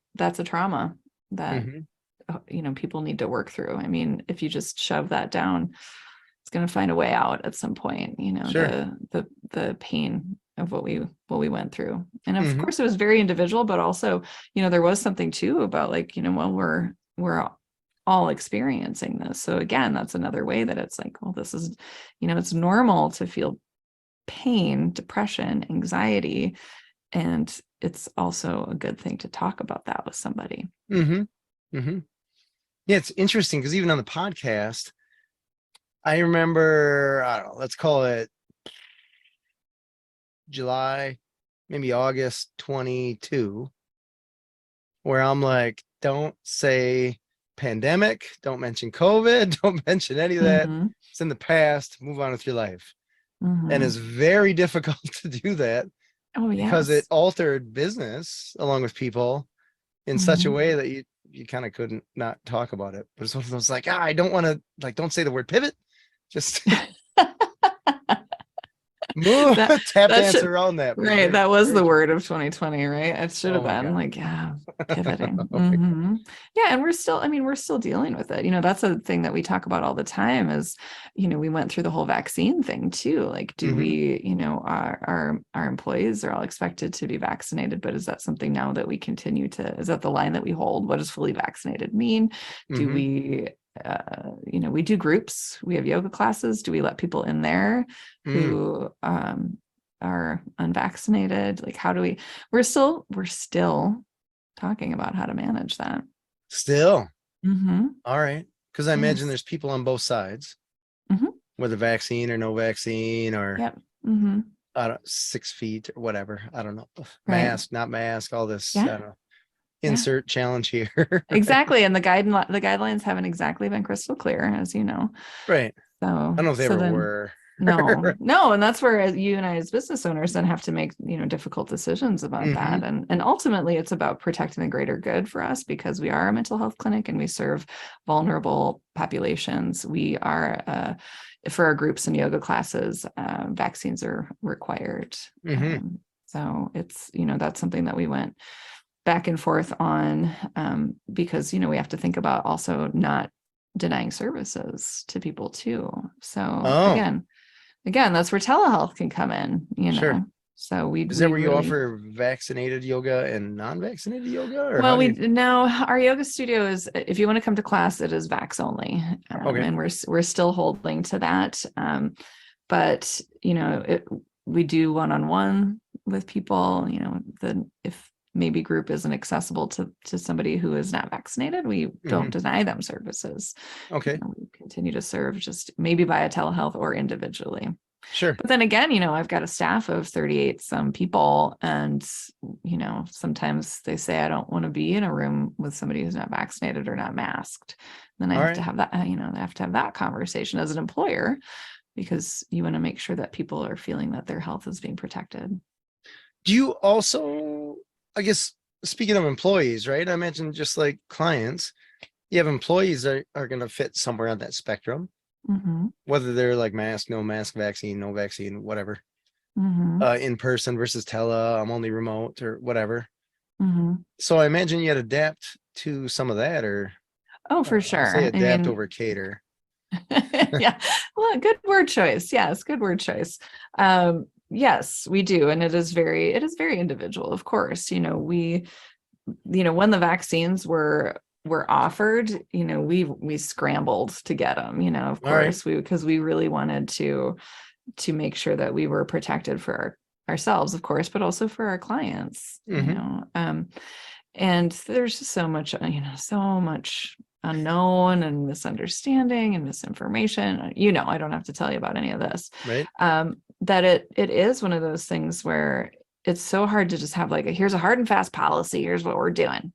Speaker 2: trauma that,
Speaker 1: Mm-hmm.
Speaker 2: people need to work through. I mean, if you just shove that down, it's going to find a way out at some point,
Speaker 1: Sure.
Speaker 2: the pain of what we went through. And of
Speaker 1: Mm-hmm.
Speaker 2: course it was very individual, but also, there was something too about like, well, we're all experiencing this. So again, that's another way that it's like, well, this is, it's normal to feel pain, depression, anxiety, and it's also a good thing to talk about that with somebody.
Speaker 1: Mm-hmm. Mm-hmm. Yeah, it's interesting because even on the podcast, I remember, I don't know, let's call it July, maybe August 22, where I'm like, don't say pandemic, don't mention COVID, don't mention any of that.
Speaker 2: Mm-hmm.
Speaker 1: It's in the past, move on with your life. And
Speaker 2: Mm-hmm.
Speaker 1: it's very difficult to do that
Speaker 2: Oh,
Speaker 1: because it
Speaker 2: yes.
Speaker 1: altered business along with people in such a
Speaker 2: Mm-hmm.
Speaker 1: way that you kind of couldn't not talk about it. But it's one of those like, I don't want to, like, don't say the word pivot. Just move,
Speaker 2: that
Speaker 1: tap
Speaker 2: that
Speaker 1: dance
Speaker 2: should
Speaker 1: around that. But it's
Speaker 2: right.
Speaker 1: very,
Speaker 2: That was
Speaker 1: very
Speaker 2: the
Speaker 1: true.
Speaker 2: word of 2020, right? It should
Speaker 1: Oh
Speaker 2: have
Speaker 1: my
Speaker 2: been
Speaker 1: God.
Speaker 2: like, yeah, pivoting.
Speaker 1: Oh my God.
Speaker 2: Yeah, and we're still dealing with it. That's a thing that we talk about all the time is, we went through the whole vaccine thing too. Like, do
Speaker 1: Mm-hmm.
Speaker 2: we, our employees are all expected to be vaccinated, but is that something now that we continue to, is that the line that we hold? What does fully vaccinated mean? Do
Speaker 1: Mm-hmm.
Speaker 2: we we do groups, we have yoga classes, do we let people in there
Speaker 1: Mm.
Speaker 2: who are unvaccinated? Like, how do we're still talking about how to manage that.
Speaker 1: Still.
Speaker 2: Mm-hmm.
Speaker 1: All right. Because I imagine
Speaker 2: Yes.
Speaker 1: there's people on both sides,
Speaker 2: Mm-hmm.
Speaker 1: whether vaccine or no vaccine, or
Speaker 2: Yep. Mm-hmm.
Speaker 1: I don't 6 feet or whatever. I don't know.
Speaker 2: Right.
Speaker 1: Mask, not mask, all this. I
Speaker 2: Yeah.
Speaker 1: don't know.
Speaker 2: Yeah.
Speaker 1: Insert challenge here.
Speaker 2: Exactly. And the guidelines haven't exactly been crystal clear, as you know.
Speaker 1: Right. I
Speaker 2: So
Speaker 1: don't know if they
Speaker 2: so
Speaker 1: ever
Speaker 2: then
Speaker 1: were.
Speaker 2: no, and that's where you and I as business owners then have to make, difficult decisions about
Speaker 1: Mm-hmm.
Speaker 2: that. And ultimately it's about protecting the greater good for us because we are a mental health clinic and we serve vulnerable populations. We are for our groups and yoga classes, vaccines are required.
Speaker 1: Mm-hmm.
Speaker 2: So it's, that's something that we went back and forth on, because, we have to think about also not denying services to people too. So
Speaker 1: Oh,
Speaker 2: again, that's where telehealth can come in,
Speaker 1: sure.
Speaker 2: So we
Speaker 1: Is that
Speaker 2: we
Speaker 1: where you
Speaker 2: really
Speaker 1: offer vaccinated yoga and non-vaccinated yoga, or
Speaker 2: well
Speaker 1: how do
Speaker 2: we
Speaker 1: you?
Speaker 2: now our yoga studio is, if you want to come to class, it is vax only,
Speaker 1: Okay.
Speaker 2: and we're still holding to that. But we do one-on-one with people. If maybe group isn't accessible to somebody who is not vaccinated, we don't deny them services.
Speaker 1: Okay.
Speaker 2: We continue to serve just maybe via telehealth or individually.
Speaker 1: Sure.
Speaker 2: But then again, I've got a staff of 38 some people, and, sometimes they say, I don't want to be in a room with somebody who's not vaccinated or not masked. Then I have to have that, I have to have that conversation as an employer, because you want to make sure that people are feeling that their health is being protected.
Speaker 1: Do you also, I guess, speaking of employees, right? I imagine just like clients, you have employees that are going to fit somewhere on that spectrum, whether they're like mask, no mask, vaccine, no vaccine, whatever, in person versus tele, I'm only remote or whatever. So I imagine you'd adapt to some of that, or
Speaker 2: oh, for
Speaker 1: I'll
Speaker 2: sure.
Speaker 1: say adapt over cater.
Speaker 2: Yeah. Well, good word choice. Yes, good word choice. Yes, we do. And it is very individual, of course. When the vaccines were offered, we scrambled to get them, of course, because we really wanted to make sure that we were protected for ourselves, of course, but also for our clients, and there's just so much, so much unknown and misunderstanding and misinformation. I don't have to tell you about any of this.
Speaker 1: Right.
Speaker 2: That it is one of those things where it's so hard to just have like here's a hard and fast policy, here's what we're doing,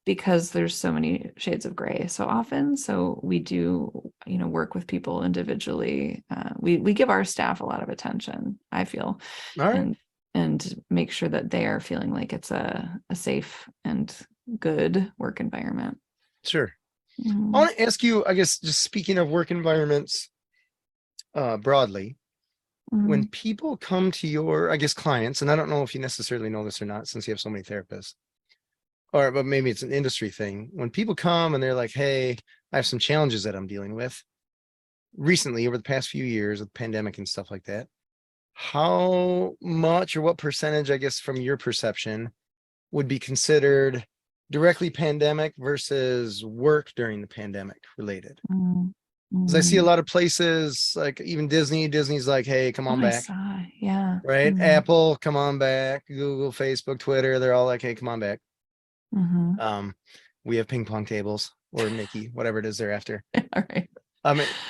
Speaker 2: because there's so many shades of gray so often. So we do, work with people individually. We give our staff a lot of attention, I feel, and make sure that they are feeling like it's a safe and good work environment.
Speaker 1: Sure. I want to ask you, I guess, just speaking of work environments broadly, when people come to your, I guess, clients, and I don't know if you necessarily know this or not, since you have so many therapists, but maybe it's an industry thing. When people come and they're like, hey, I have some challenges that I'm dealing with recently over the past few years with the pandemic and stuff like that, how much or what percentage, I guess, from your perception would be considered directly pandemic versus work during the pandemic related? Because I see a lot of places, like even Disney's like, hey, come on back.
Speaker 2: Yeah.
Speaker 1: Right. Apple, come on back. Google, Facebook, Twitter, they're all like, hey, come on back. We have ping pong tables or Mickey, whatever it is they're after.
Speaker 2: All right.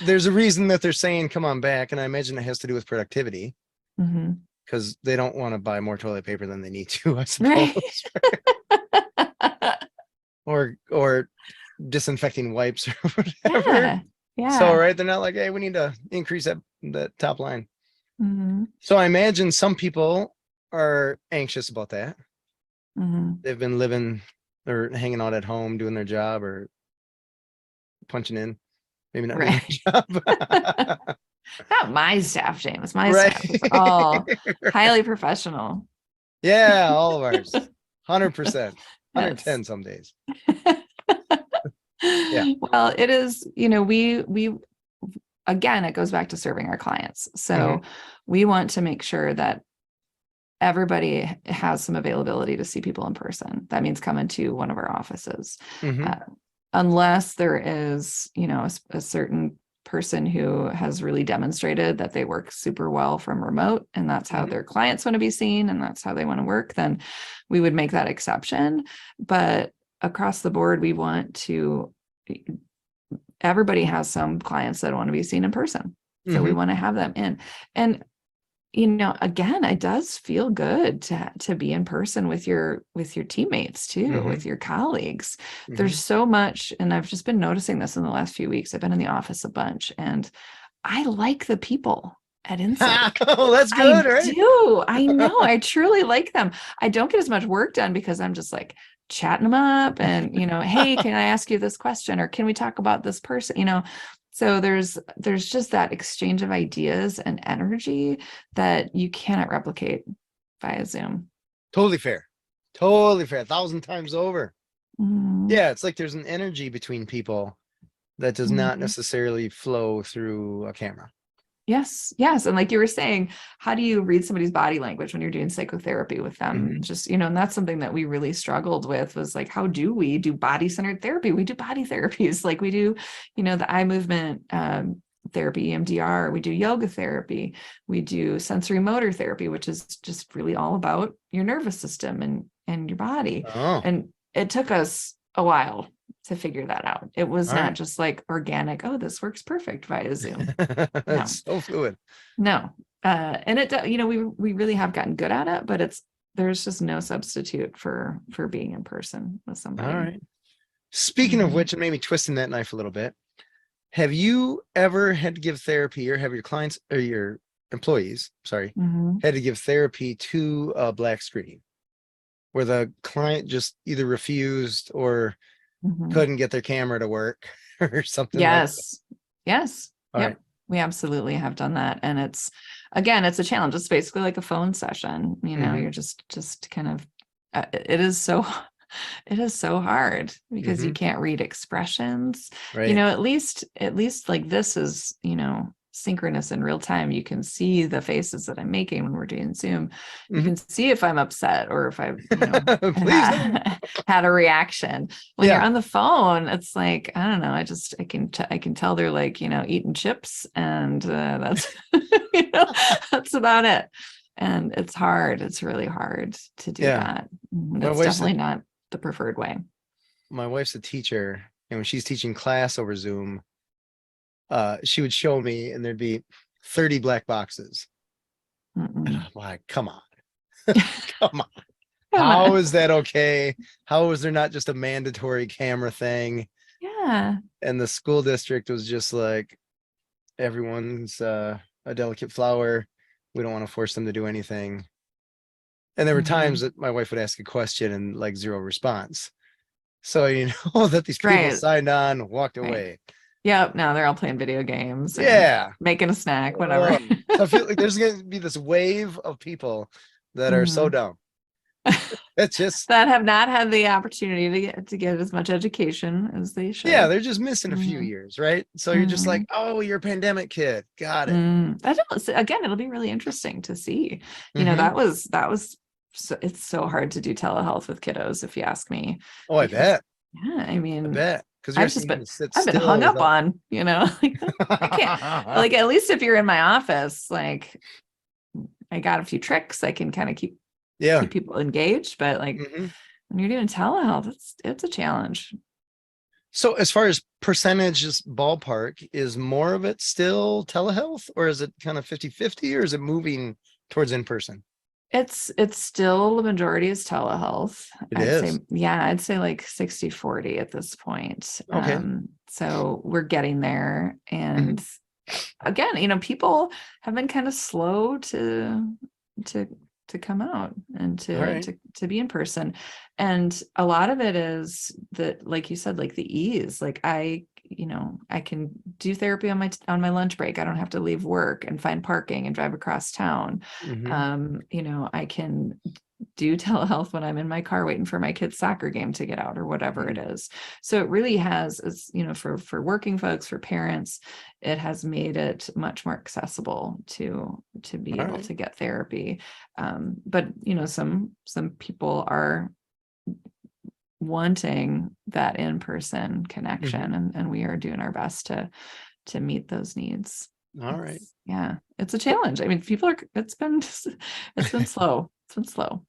Speaker 1: There's a reason that they're saying come on back, and I imagine it has to do with productivity, because they don't want to buy more toilet paper than they need to, I suppose. Right? or disinfecting wipes or whatever.
Speaker 2: Yeah.
Speaker 1: So they're not like, hey, we need to increase that top line. So I imagine some people are anxious about that. They've been living or hanging out at home doing their job or punching in, maybe not doing their job.
Speaker 2: Not my staff, James. My staff is all highly professional.
Speaker 1: Yeah, all of ours. 100%. 110 some days. Yeah.
Speaker 2: Well, it is, we again, it goes back to serving our clients. So we want to make sure that everybody has some availability to see people in person. That means coming to one of our offices. Unless there is, a certain person who has really demonstrated that they work super well from remote, and that's how their clients want to be seen, and that's how they want to work, then we would make that exception. But across the board, we want to, everybody has some clients that want to be seen in person. So we want to have them in. And again, it does feel good to be in person with your teammates too, with your colleagues. There's so much, and I've just been noticing this in the last few weeks. I've been in the office a bunch, and I like the people at Insight.
Speaker 1: Oh, that's good, right?
Speaker 2: I do. I know. I truly like them. I don't get as much work done because I'm just like chatting them up and, hey, can I ask you this question? Or can we talk about this person? So there's just that exchange of ideas and energy that you cannot replicate via Zoom.
Speaker 1: Totally fair. 1,000 times over. Yeah, it's like there's an energy between people that does not necessarily flow through a camera.
Speaker 2: Yes. And like you were saying, how do you read somebody's body language when you're doing psychotherapy with them? Just, and that's something that we really struggled with, was like, how do we do body-centered therapy? We do body therapies. Like we do, the eye movement therapy, EMDR, we do yoga therapy, we do sensory motor therapy, which is just really all about your nervous system and in your body.
Speaker 1: Oh,
Speaker 2: And it took us a while to figure that out. It was
Speaker 1: all
Speaker 2: not
Speaker 1: right.
Speaker 2: just like organic, oh, this works perfect via Zoom. No,
Speaker 1: It's so fluid.
Speaker 2: no. And we really have gotten good at it, but there's just no substitute for being in person with
Speaker 1: All
Speaker 2: somebody.
Speaker 1: right. Speaking of which, and maybe twisting that knife a little bit, have you ever had to give therapy, or have your clients or your employees, sorry,
Speaker 2: Mhm.
Speaker 1: had to give therapy to a black screen where the client just either refused or
Speaker 2: Mhm.
Speaker 1: couldn't get their camera to work or something like that?
Speaker 2: Yes. Yes.
Speaker 1: All
Speaker 2: Yep.
Speaker 1: right.
Speaker 2: We absolutely have done that. And it's a challenge. It's basically like a phone session.
Speaker 1: Mm-hmm.
Speaker 2: You're just kind of, it is so, it is so hard because you
Speaker 1: Mm-hmm.
Speaker 2: can't read expressions.
Speaker 1: Right.
Speaker 2: At least like this is, synchronous in real time. You can see the faces that I'm making when we're doing Zoom. You
Speaker 1: Mm-hmm.
Speaker 2: can see if I'm upset or if I've,
Speaker 1: Please don't.
Speaker 2: had a reaction. When you're
Speaker 1: Yeah.
Speaker 2: on the phone, it's like, I don't know, I can tell they're like, eating chips, and that's that's about it. And it's hard. It's really hard to do
Speaker 1: Yeah.
Speaker 2: that.
Speaker 1: My
Speaker 2: It's
Speaker 1: wife's a,
Speaker 2: definitely not the preferred way.
Speaker 1: my wife's a teacher, and when she's teaching class over Zoom, she would show me, and there'd be 30 black boxes. And
Speaker 2: Mm-mm.
Speaker 1: I'm like, come on, come on.
Speaker 2: Come
Speaker 1: How
Speaker 2: on.
Speaker 1: is that okay? How is there not just a mandatory camera thing?
Speaker 2: Yeah.
Speaker 1: And the school district was just like, everyone's a delicate flower. We don't want to force them to do anything. And there were times
Speaker 2: Mhm.
Speaker 1: that my wife would ask a question and like zero response. So you know that these people
Speaker 2: Right.
Speaker 1: signed on, walked
Speaker 2: Right.
Speaker 1: away.
Speaker 2: Yep. Now they're all playing video games or
Speaker 1: Yeah.
Speaker 2: making a snack, whatever.
Speaker 1: So I feel like there's going to be this wave of people that are so
Speaker 2: Mhm.
Speaker 1: dumb. It's just,
Speaker 2: That have not had the opportunity to get as much education as they
Speaker 1: yeah,
Speaker 2: should.
Speaker 1: they're just missing a few
Speaker 2: Mhm.
Speaker 1: years, right? So you're just like,
Speaker 2: Mhm.
Speaker 1: oh, you're a pandemic kid. Got it.
Speaker 2: I don't so again, it'll be really interesting to see.
Speaker 1: Hmm.
Speaker 2: That was so it's so hard to do telehealth with kiddos, if you ask me,
Speaker 1: Oh, I
Speaker 2: because
Speaker 1: bet.
Speaker 2: yeah,
Speaker 1: I bet. Because you're
Speaker 2: I've
Speaker 1: asking
Speaker 2: just
Speaker 1: them
Speaker 2: been
Speaker 1: to sit
Speaker 2: I've been hung
Speaker 1: still
Speaker 2: up
Speaker 1: without.
Speaker 2: on, like I can't, like, at least if you're in my office, like I got a few tricks I can kind of
Speaker 1: Yeah.
Speaker 2: keep people engaged, but like
Speaker 1: Hmm.
Speaker 2: when you're doing telehealth, it's a challenge.
Speaker 1: So as far as percentages ballpark, is more of it still telehealth, or is it kind of 50-50, or is it moving towards in person?
Speaker 2: It's still the majority is telehealth.
Speaker 1: It is.
Speaker 2: I'd say like 60-40 at this point.
Speaker 1: Okay.
Speaker 2: So we're getting there.
Speaker 1: Hmm.
Speaker 2: And again, people have been kind of slow to to come out and
Speaker 1: All right.
Speaker 2: to be in person. And a lot of it is that, like you said, like the ease. Like I can do therapy on my lunch break. I don't have to leave work and find parking and drive across town.
Speaker 1: Hmm.
Speaker 2: I can do telehealth when I'm in my car waiting for my kid's soccer game to get out or whatever it
Speaker 1: Hmm.
Speaker 2: is. So it really has, it's, for working folks, for parents, it has made it much more accessible to be
Speaker 1: All
Speaker 2: able
Speaker 1: right.
Speaker 2: to get therapy. But some people are wanting that in-person
Speaker 1: Hmm.
Speaker 2: connection, and we are doing our best to meet those needs.
Speaker 1: All right.
Speaker 2: It's a challenge. I mean, it's been slow. It's been slow.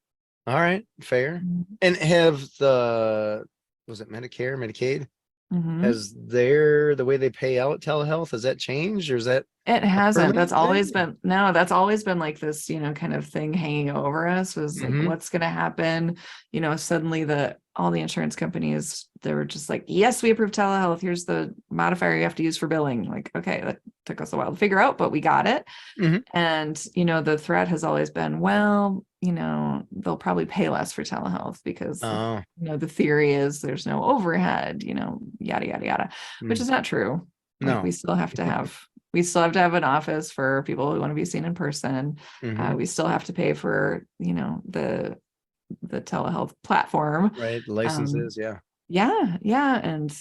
Speaker 1: All right. Fair.
Speaker 2: Mhm.
Speaker 1: And have was it Medicare, Medicaid?
Speaker 2: Mhm.
Speaker 1: Has the way they pay out telehealth, has that changed, or is that
Speaker 2: It
Speaker 1: a
Speaker 2: hasn't. That's
Speaker 1: permanent
Speaker 2: always
Speaker 1: thing?
Speaker 2: been, no, that's always been like this, kind of thing hanging over us, was like,
Speaker 1: Hmm.
Speaker 2: what's going to happen? Suddenly all the insurance companies, they were just like, yes, we approve telehealth. Here's the modifier you have to use for billing. Like, okay, that took us a while to figure out, but we got it.
Speaker 1: Hmm.
Speaker 2: And, the threat has always been, well, they'll probably pay less for telehealth because,
Speaker 1: Oh.
Speaker 2: the theory is there's no overhead, yada, yada, yada, which
Speaker 1: Mm.
Speaker 2: is not true. Like
Speaker 1: No.
Speaker 2: we still have to have an office for people who want to be seen in person.
Speaker 1: Hmm.
Speaker 2: We still have to pay for, the telehealth platform.
Speaker 1: Right.
Speaker 2: Um,
Speaker 1: Licenses. Yeah.
Speaker 2: yeah, yeah. And,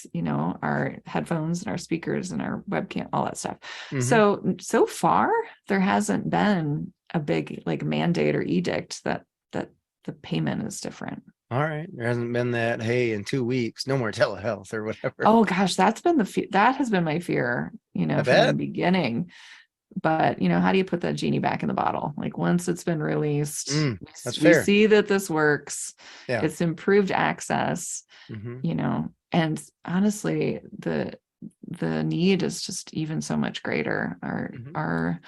Speaker 2: our headphones and our speakers and our webcam, all that stuff.
Speaker 1: Hmm.
Speaker 2: So far, there hasn't been a big like mandate or edict that the payment is different.
Speaker 1: All right. There hasn't been that, hey, in 2 weeks, no more telehealth or whatever.
Speaker 2: Oh gosh, that has been my fear,
Speaker 1: I
Speaker 2: from the
Speaker 1: bet.
Speaker 2: beginning. but how do you put that genie back in the bottle? Like once it's been released,
Speaker 1: That's
Speaker 2: we
Speaker 1: fair.
Speaker 2: see that this works.
Speaker 1: Yeah.
Speaker 2: It's improved access, and honestly, the need is just even so much greater. Our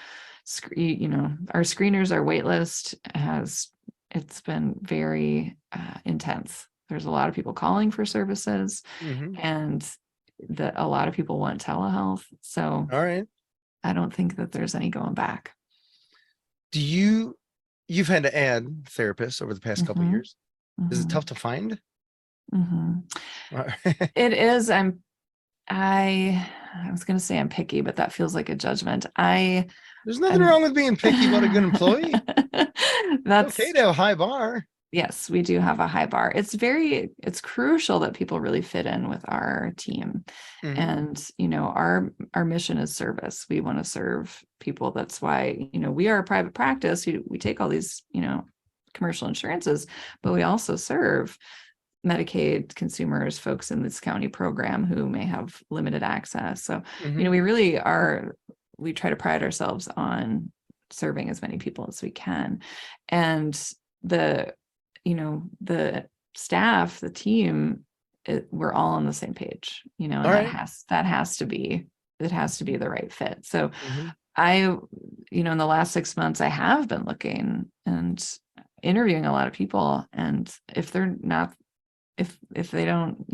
Speaker 2: screeners, our wait list it's been very intense. There's a lot of people calling for services, and a lot of people want telehealth. So
Speaker 1: all right,
Speaker 2: I don't think that there's any going back.
Speaker 1: You've had to add therapists over the past couple of years. Is it tough to find?
Speaker 2: It is. I was going to say I'm picky, but that feels like a judgment.
Speaker 1: There's nothing wrong with being picky about a good employee. That's okay to have a high bar.
Speaker 2: Yes, we do have a high bar. It's crucial that people really fit in with our team. And, our mission is service. We want to serve people. That's why, we are a private practice. We take all these, commercial insurances, but we also serve Medicaid consumers, folks in this county program who may have limited access. So, we really we try to pride ourselves on serving as many people as we can. And the staff, the team, we're all on the same page, and that has to be the right fit. So in the last 6 months, I have been looking and interviewing a lot of people. And if they're not, if they don't,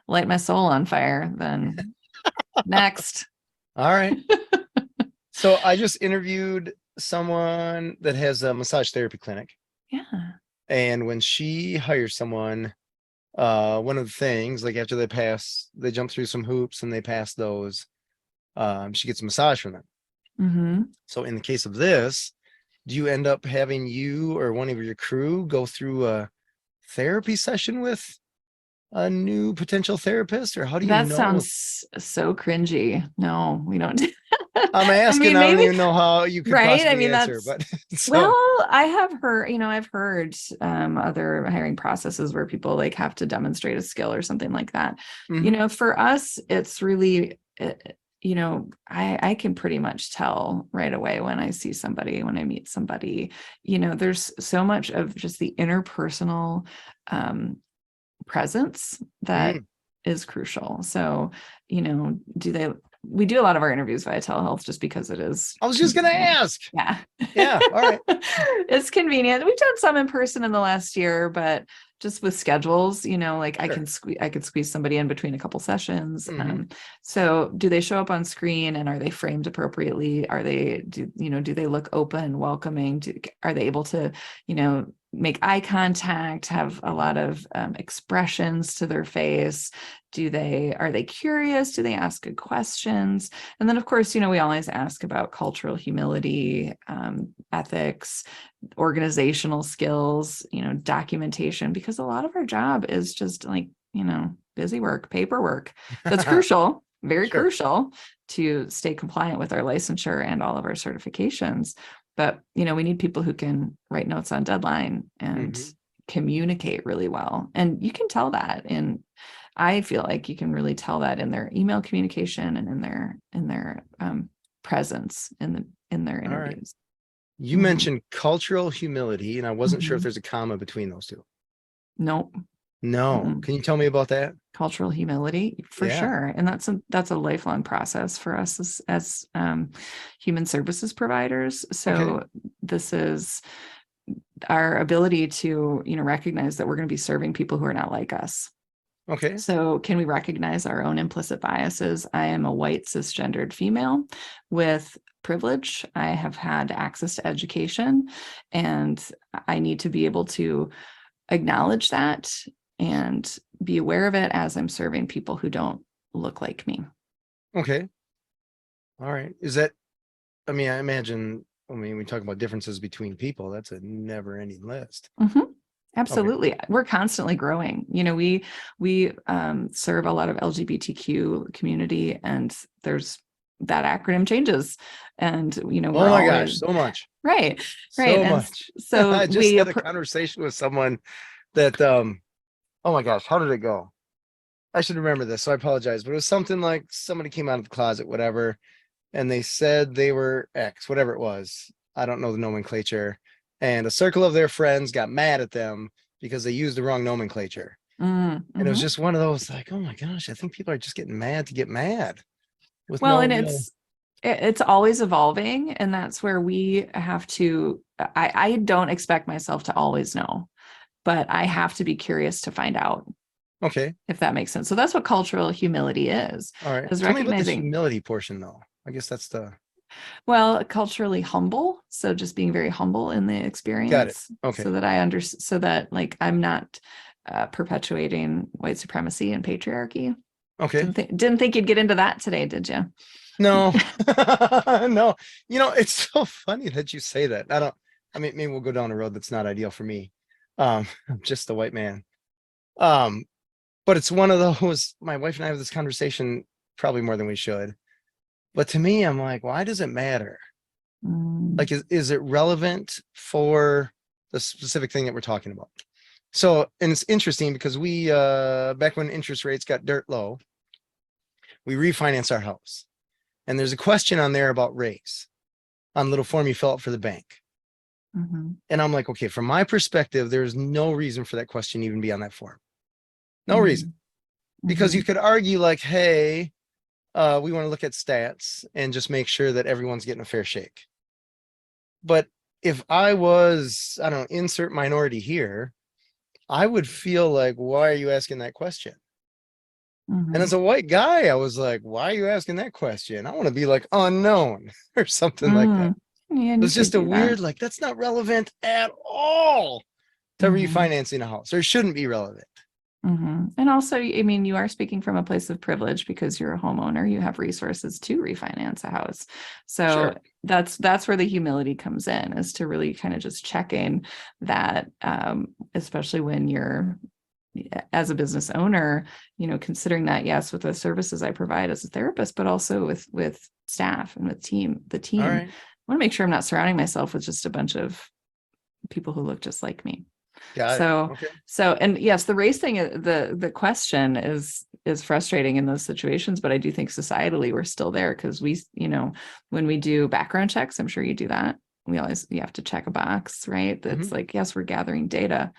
Speaker 2: light my soul on fire, then next.
Speaker 1: All right. So I just interviewed someone that has a massage therapy clinic.
Speaker 2: Yeah.
Speaker 1: And when she hires someone, one of the things, like after they jump through some hoops and they pass those, she gets a massage from them. So in the case of this, do you end up having you or one of your crew go through a therapy session with a new potential therapist, or how do you know?
Speaker 2: That sounds so cringy. No, we don't do that.
Speaker 1: I'm asking. I don't even know how you could possibly answer, but
Speaker 2: well, I have heard, I've heard other hiring processes where people like have to demonstrate a skill or something like that. For us, it's really, I can pretty much tell right away when I see somebody, when I meet somebody. There's so much of just the interpersonal presence that is crucial. So, we do a lot of our interviews via telehealth just because it is.
Speaker 1: I was just going to ask.
Speaker 2: Yeah.
Speaker 1: Yeah. All right.
Speaker 2: It's convenient. We've done some in person in the last year, but just with schedules, sure. I could squeeze somebody in between a couple sessions. So do they show up on screen, and are they framed appropriately? Do they look open, welcoming? Are they able to, make eye contact, have a lot of expressions to their face? Are they curious? Do they ask good questions? And then of course, we always ask about cultural humility, ethics, organizational skills, documentation, because a lot of our job is just like, busy work, paperwork. That's crucial, very crucial to stay compliant with our licensure and all of our certifications. But, we need people who can write notes on deadline and communicate really well. And you can tell that I feel like you can really tell that in their email communication and in their presence in their interviews.
Speaker 1: Right. You mentioned cultural humility, and I wasn't sure if there's a comma between those two.
Speaker 2: Nope.
Speaker 1: No. Can you tell me about that?
Speaker 2: Cultural humility, for sure. And that's a lifelong process for us as human services providers. So this is our ability to, recognize that we're going to be serving people who are not like us. Okay. So can we recognize our own implicit biases? I am a white cisgendered female with privilege. I have had access to education, and I need to be able to acknowledge that and be aware of it as I'm serving people who don't look like me. Okay.
Speaker 1: All right. Is that, I imagine, we talk about differences between people. That's a never ending list.
Speaker 2: Absolutely. Okay. We're constantly growing. We serve a lot of LGBTQ community, and there's that acronym changes, and
Speaker 1: oh my gosh, so much.
Speaker 2: Right.
Speaker 1: So much. So I just had a conversation with someone that oh my gosh, how did it go? I should remember this, so I apologize, but it was something like somebody came out of the closet, whatever, and they said they were X, whatever it was. I don't know the nomenclature. And a circle of their friends got mad at them because they used the wrong nomenclature. And it was just one of those like, oh my gosh, I think people are just getting mad to get mad with
Speaker 2: Well,
Speaker 1: no
Speaker 2: and
Speaker 1: real.
Speaker 2: it's always evolving, and that's where we have to, I don't expect myself to always know, but I have to be curious to find out.
Speaker 1: Okay.
Speaker 2: If that makes sense. So that's what cultural humility is
Speaker 1: All right.
Speaker 2: is
Speaker 1: Tell me about the
Speaker 2: recognizing,
Speaker 1: humility portion though. I guess that's the.
Speaker 2: well, culturally humble. So just being very humble in the
Speaker 1: Got it.
Speaker 2: experience
Speaker 1: Okay.
Speaker 2: so that so that like I'm not perpetuating white supremacy and patriarchy.
Speaker 1: Okay.
Speaker 2: Didn't think you'd get into that today, did you?
Speaker 1: No, no. It's so funny that you say that. I mean, maybe we'll go down a road that's not ideal for me. I'm just a white man. But it's one of those, my wife and I have this conversation probably more than we should. But to me, I'm like, why does it matter? Like, is it relevant for the specific thing that we're talking about? So, and it's interesting because we, back when interest rates got dirt low, we refinanced our house. And there's a question on there about race on a little form you fill out for the bank. And I'm like, okay, from my perspective, there's no reason for that question even be on that form. No reason. Because you could argue like, hey, we want to look at stats and just make sure that everyone's getting a fair shake. But if I was, I don't know, insert minority here, I would feel like, why are you asking that question? And as a white guy, I was like, why are you asking that question? I want to be like unknown or something like that.
Speaker 2: Yeah,
Speaker 1: It's just a weird, like, that's not relevant at all to refinancing a house, or it shouldn't be relevant.
Speaker 2: And also, I mean, you are speaking from a place of privilege because you're a homeowner, you have resources to refinance a house. So
Speaker 1: Sure.
Speaker 2: that's where the humility comes in, is to really kind of just checking that, especially when you're as a business owner, considering that, yes, with the services I provide as a therapist, but also with staff and with the team.
Speaker 1: All right.
Speaker 2: I want to make sure I'm not surrounding myself with just a bunch of people who look just like me.
Speaker 1: Got
Speaker 2: So,
Speaker 1: it. Okay.
Speaker 2: so, and yes, the race thing, the question is frustrating in those situations, but I do think societally we're still there because we, when we do background checks, I'm sure you do that. You have to check a box, right? That's like, yes, we're gathering data.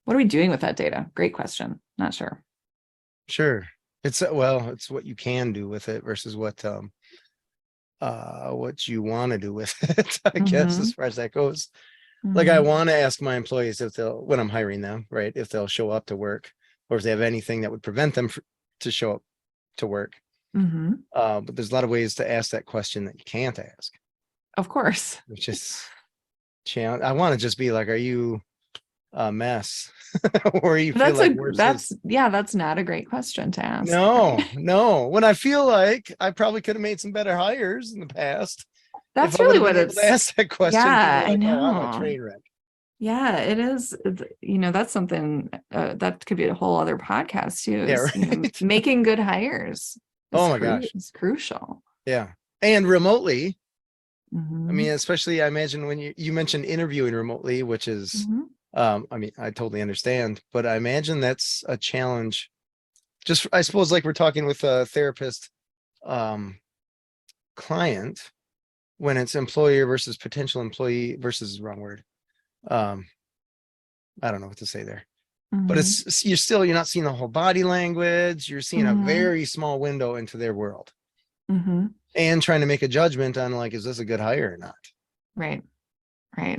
Speaker 2: What are we doing with that data? Great question. Not sure.
Speaker 1: Sure. It's what you can do with it versus what you want to do with it, I guess, as far as that goes. Like, I want to ask my employees when I'm hiring them, right, if they'll show up to work or if they have anything that would prevent them to show up to work. But there's a lot of ways to ask that question that you can't ask.
Speaker 2: Of course.
Speaker 1: Which is challenge. I want to just be like, are you a mess? Or you feel like
Speaker 2: that's not a great question to ask.
Speaker 1: No. When I feel like I probably could have made some better hires in the past.
Speaker 2: That's really what
Speaker 1: it's asked that question.
Speaker 2: Yeah,
Speaker 1: like,
Speaker 2: I know.
Speaker 1: Oh, I'm a train wreck.
Speaker 2: Yeah, it is. That's something that could be a whole other podcast too.
Speaker 1: Yeah, right.
Speaker 2: Making good hires.
Speaker 1: Oh my gosh,
Speaker 2: it's crucial.
Speaker 1: Yeah, and remotely. I mean, especially I imagine when you mentioned interviewing remotely, which is, I mean, I totally understand, but I imagine that's a challenge. Just, I suppose, like we're talking with a therapist, client, when it's employer versus potential employee versus wrong word. I don't know what to say there, but you're not seeing the whole body language. You're seeing a very small window into their world. And trying to make a judgment on, like, is this a good hire or not?
Speaker 2: Right.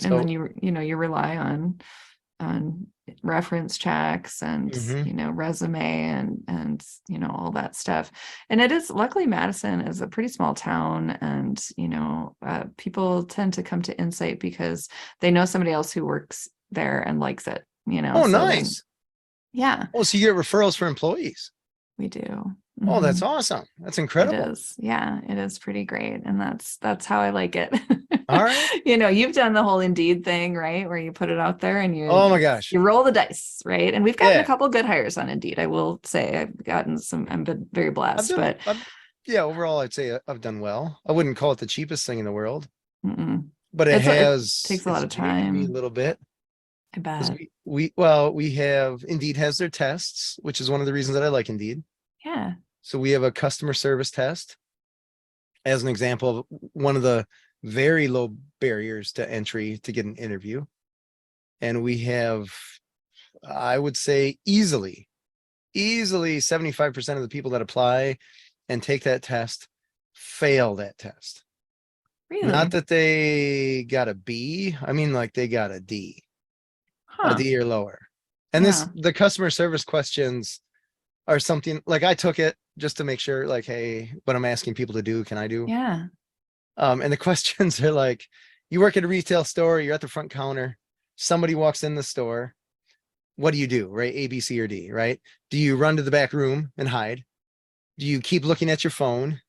Speaker 2: So, and then you rely on reference checks and resume and all that stuff. And it is, luckily Madison is a pretty small town, and people tend to come to Insight because they know somebody else who works there and likes it.
Speaker 1: Oh, so nice.
Speaker 2: Yeah.
Speaker 1: Oh, so you get referrals for employees?
Speaker 2: We do.
Speaker 1: Oh, that's awesome. That's incredible.
Speaker 2: It is. Yeah, it is pretty great. And that's how I like it.
Speaker 1: All right.
Speaker 2: You've done the whole Indeed thing, right? Where you put it out there and
Speaker 1: oh my gosh,
Speaker 2: you roll the dice, right? And we've gotten a couple good hires on Indeed. I will say I've been very blessed,
Speaker 1: overall, I'd say I've done well. I wouldn't call it the cheapest thing in the world, but it
Speaker 2: takes a lot of time.
Speaker 1: A little bit.
Speaker 2: I bet.
Speaker 1: We have, Indeed has their tests, which is one of the reasons that I like Indeed.
Speaker 2: Yeah.
Speaker 1: So we have a customer service test as an example of one of the very low barriers to entry to get an interview. And we have, I would say easily 75% of the people that apply and take that test fail that test.
Speaker 2: Really?
Speaker 1: Not that they got a B. I mean, like they got a D, a D or lower. And the customer service questions are something like I took it just to make sure, like, hey, what I'm asking people to do, can I do?
Speaker 2: Yeah.
Speaker 1: And the questions are like, you work at a retail store, you're at the front counter, somebody walks in the store. What do you do, right? A, B, C, or D, right? Do you run to the back room and hide? Do you keep looking at your phone?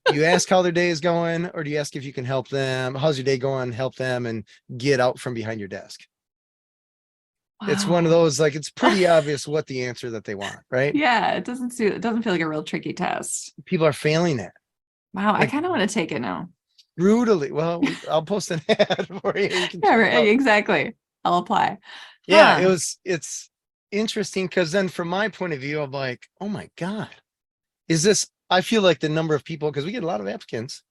Speaker 1: Do you ask how their day is going, or do you ask if you can help them? How's your day going? Help them and get out from behind your desk. It's one of
Speaker 2: Wow.
Speaker 1: those, like, it's pretty obvious what the answer that they want, right?
Speaker 2: Yeah, it doesn't feel like a real tricky test.
Speaker 1: People are failing that.
Speaker 2: Wow, I
Speaker 1: Like
Speaker 2: kind of want to take it now.
Speaker 1: brutally. Well, I'll post an ad for you. You can
Speaker 2: Yeah,
Speaker 1: check it
Speaker 2: right,
Speaker 1: out.
Speaker 2: exactly. I'll apply.
Speaker 1: Yeah,
Speaker 2: Huh.
Speaker 1: it's interesting because then from my point of view, I'm like, oh my God, is this, I feel like the number of people, because we get a lot of applicants,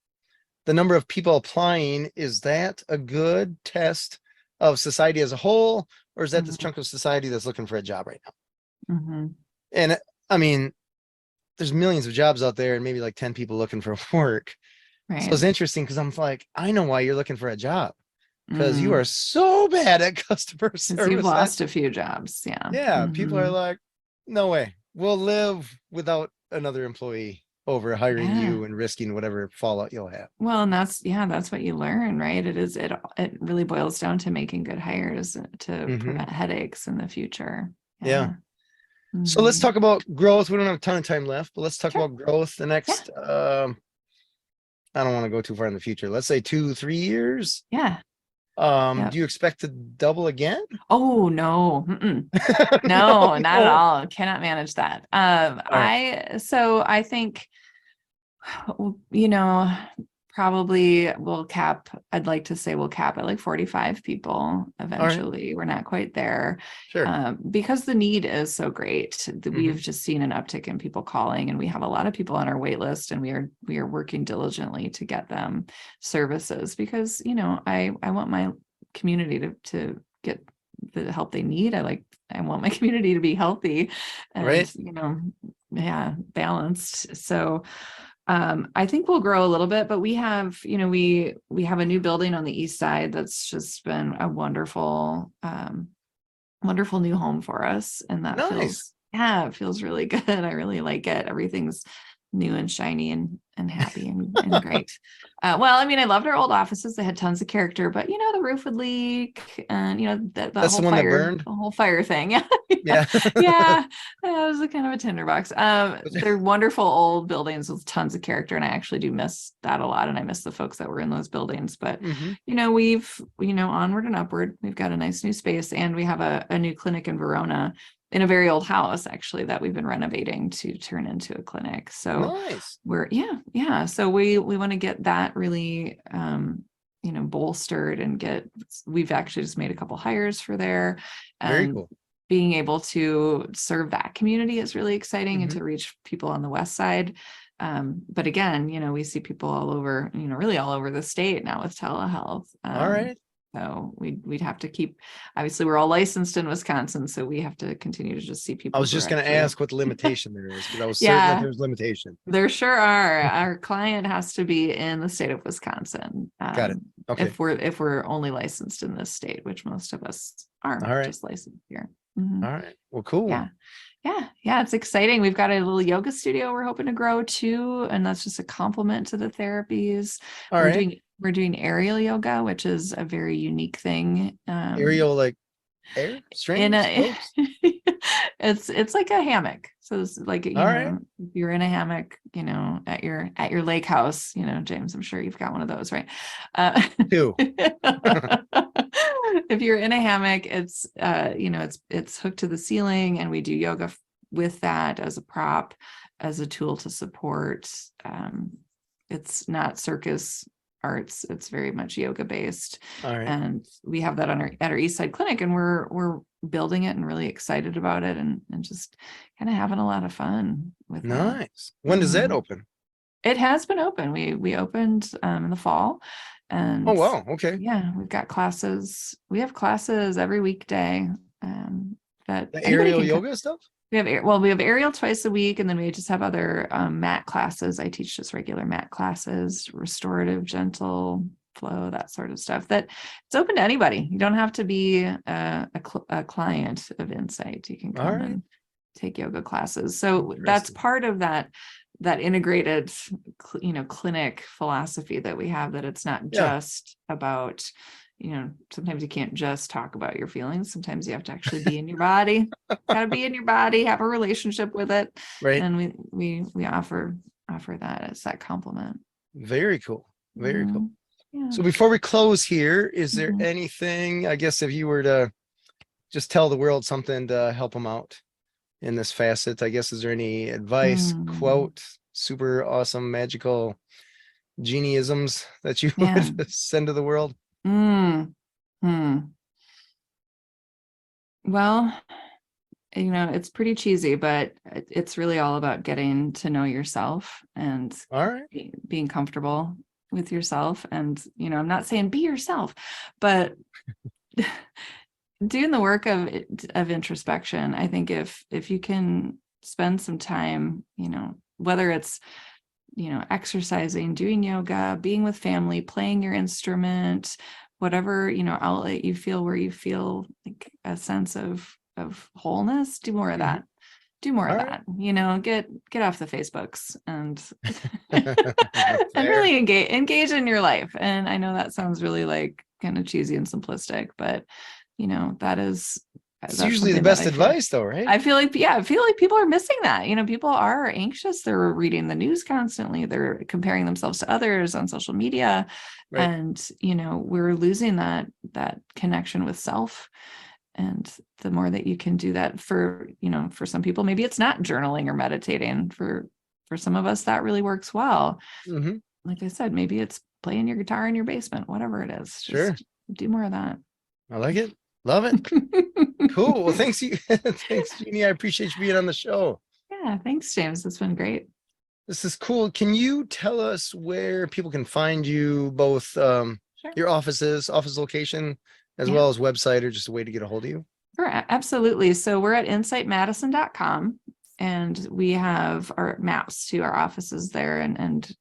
Speaker 1: the number of people applying, is that a good test of society as a whole, or is that this
Speaker 2: Mhm,
Speaker 1: chunk of society that's looking for a job right now?
Speaker 2: mhm.
Speaker 1: And I mean, there's millions of jobs out there and maybe like 10 people looking for work. So
Speaker 2: Right.
Speaker 1: it's interesting because I'm like, I know why you're looking for a job, because you are
Speaker 2: Mm.
Speaker 1: so bad at customer
Speaker 2: Because you've
Speaker 1: service that,
Speaker 2: lost a few jobs. Yeah.
Speaker 1: yeah, people are
Speaker 2: Mhm.
Speaker 1: like, no way, we'll live without another employee over hiring
Speaker 2: Yeah.
Speaker 1: you and risking whatever fallout you'll have.
Speaker 2: Well, and that's what you learn, right? It really boils down to making good hires to
Speaker 1: Hmm.
Speaker 2: prevent headaches in the future.
Speaker 1: Yeah.
Speaker 2: Yeah.
Speaker 1: So let's
Speaker 2: Mhm.
Speaker 1: talk about growth. We don't have a ton of time left, but let's talk
Speaker 2: Sure.
Speaker 1: about growth the
Speaker 2: Yeah.
Speaker 1: next, I don't want to go too far in the future. Let's say 2, 3 years.
Speaker 2: Yeah.
Speaker 1: Do
Speaker 2: Yeah.
Speaker 1: you expect to double again?
Speaker 2: Oh no. Mm-mm.
Speaker 1: No,
Speaker 2: No, not at
Speaker 1: no.
Speaker 2: all. Cannot manage that.
Speaker 1: All right.
Speaker 2: I think, you know, probably I'd like to say we'll cap at like 45 people
Speaker 1: All right.
Speaker 2: eventually. We're not quite there.
Speaker 1: Sure.
Speaker 2: Because the need is so great. We've
Speaker 1: Hmm.
Speaker 2: just seen an uptick in people calling, and we have a lot of people on our wait list, and we are working diligently to get them services because, I want my community to get the help they need. I want my community to be healthy and,
Speaker 1: Right.
Speaker 2: yeah, balanced. So I think we'll grow a little bit, but we have a new building on the east side that's just been a wonderful new home for us. And that
Speaker 1: Nice.
Speaker 2: it feels really good. I really like it. Everything's new and shiny and happy and great. Well, I mean, I loved our old offices. They had tons of character, but the roof would leak and the
Speaker 1: That's the one that burned.
Speaker 2: whole fire thing. Yeah.
Speaker 1: Yeah.
Speaker 2: Yeah. It was a kind of a tinderbox. They're wonderful old buildings with tons of character. And I actually do miss that a lot. And I miss the folks that were in those buildings, but
Speaker 1: Hmm.
Speaker 2: we've, onward and upward, we've got a nice new space, and we have a new clinic in Verona in a very old house, actually, that we've been renovating to turn into a clinic. So
Speaker 1: Nice.
Speaker 2: yeah. So we want to get that really, bolstered and we've actually just made a couple hires for there,
Speaker 1: Very
Speaker 2: and
Speaker 1: cool.
Speaker 2: being able to serve that community is really exciting, and
Speaker 1: Hmm.
Speaker 2: to reach people on the west side. But again, we see people all over, really all over the state now with telehealth.
Speaker 1: All right.
Speaker 2: So we'd have to keep, obviously we're all licensed in Wisconsin, so we have to continue to just see
Speaker 1: I
Speaker 2: people
Speaker 1: was
Speaker 2: who are
Speaker 1: just going to
Speaker 2: actually,
Speaker 1: ask what the limitation there is because I was certain that
Speaker 2: yeah,
Speaker 1: there's limitation.
Speaker 2: there sure are. Our client has to be in the state of Wisconsin.
Speaker 1: Got it. Okay.
Speaker 2: If we're only licensed in this state, which most of us are
Speaker 1: All right.
Speaker 2: just licensed here. Mhm.
Speaker 1: All right. Well, cool.
Speaker 2: Yeah. Yeah, it's exciting. We've got a little yoga studio we're hoping to grow too, and that's just a complement to the therapies.
Speaker 1: All
Speaker 2: We're
Speaker 1: right.
Speaker 2: doing we're doing aerial yoga, which is a very unique thing.
Speaker 1: Aerial, like air,
Speaker 2: In
Speaker 1: strings,
Speaker 2: a
Speaker 1: ropes.
Speaker 2: it's like a hammock. So it's like,
Speaker 1: All right.
Speaker 2: if you're in a hammock, at your lake house, James, I'm sure you've got one of those, right?
Speaker 1: Two.
Speaker 2: If you're in a hammock, it's hooked to the ceiling, and we do yoga with that as a prop, as a tool to support. It's not circus arts, it's very much yoga based,
Speaker 1: All right.
Speaker 2: and we have that at our east side clinic, and we're building it and really excited about it, and just kind of having a lot of fun with that.
Speaker 1: Nice. When does that
Speaker 2: Mhm.
Speaker 1: open?
Speaker 2: It has been open. We opened in the fall, and
Speaker 1: Oh, wow. Okay.
Speaker 2: yeah, we've got classes. We have classes every weekday that
Speaker 1: The
Speaker 2: anybody
Speaker 1: aerial
Speaker 2: can come.
Speaker 1: yoga stuff?
Speaker 2: We have we have aerial twice a week, and then we just have other mat classes. I teach just regular mat classes, restorative, gentle flow, that sort of stuff. That it's open to anybody. You don't have to be a client of Insight. You can
Speaker 1: All
Speaker 2: come
Speaker 1: right.
Speaker 2: and take yoga classes. So that's
Speaker 1: Interesting.
Speaker 2: part of that integrated, clinic philosophy that we have. That it's not
Speaker 1: Yeah.
Speaker 2: just about, sometimes you can't just talk about your feelings. Sometimes you have to actually be in your body. Got to be in your body, have a relationship with it,
Speaker 1: Right.
Speaker 2: and we offer that as that complement.
Speaker 1: Very cool. Very cool.
Speaker 2: Yeah.
Speaker 1: So before we close here, is there
Speaker 2: Mhm.
Speaker 1: anything, I guess, if you were to just tell the world something to help them out in this facet, I guess, is there any advice,
Speaker 2: Mm.
Speaker 1: quote, super awesome, magical genieisms that you
Speaker 2: Yeah.
Speaker 1: would send to the world?
Speaker 2: Mm. Hmm. Well, it's pretty cheesy, but it's really all about getting to know yourself and
Speaker 1: All right.
Speaker 2: being comfortable with yourself. And, I'm not saying be yourself, but doing the work of introspection. I think if you can spend some time, whether it's, exercising, doing yoga, being with family, playing your instrument, whatever, outlet you feel, where you feel like a sense of wholeness, do more of
Speaker 1: Mhm.
Speaker 2: that. Do more of
Speaker 1: All right.
Speaker 2: that. Get off the Facebooks and and
Speaker 1: Fair.
Speaker 2: really engage in your life. And I know that sounds really like kind of cheesy and simplistic, but that's
Speaker 1: It's usually the
Speaker 2: something that
Speaker 1: best advice though, right?
Speaker 2: I feel like, yeah, I feel like people are missing that. People are anxious. They're reading the news constantly. They're comparing themselves to others on social media.
Speaker 1: Right.
Speaker 2: And, we're losing that connection with self. And the more that you can do that for some people, maybe it's not journaling or meditating. For some of us, that really works well.
Speaker 1: Hmm.
Speaker 2: Like I said, maybe it's playing your guitar in your basement, whatever it is.
Speaker 1: Sure.
Speaker 2: Just do more of that.
Speaker 1: I like it. Love it. Cool. Well, thanks you. Thanks, Jeannie. I appreciate you being on the show.
Speaker 2: Yeah, thanks, James. It's been great.
Speaker 1: This is cool. Can you tell us where people can find you, both
Speaker 2: Sure.
Speaker 1: your office location, as
Speaker 2: Yeah.
Speaker 1: well as website, or just a way to get a hold of you?
Speaker 2: Sure, absolutely. So we're at insightmadison.com, and we have our maps to our offices there, and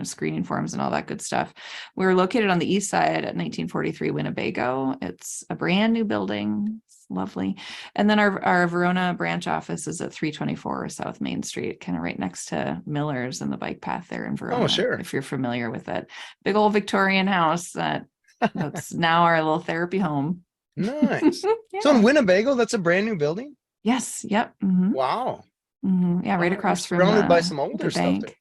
Speaker 2: screening forms and all that good stuff. We're located on the east side at 1943 Winnebago. It's a brand new building. It's lovely. And then our Verona branch office is at 324 South Main Street, kind of right next to Miller's and the bike path there in Verona.
Speaker 1: Oh, sure.
Speaker 2: If you're familiar with it. Big old Victorian house that's now our little therapy home.
Speaker 1: Nice.
Speaker 2: Yeah.
Speaker 1: So in Winnebago, that's a brand new building?
Speaker 2: Yes. Yep. Mhm.
Speaker 1: Wow.
Speaker 2: Yeah, right
Speaker 1: You're
Speaker 2: across from
Speaker 1: surrounded by some older
Speaker 2: the
Speaker 1: stuff there.
Speaker 2: bank.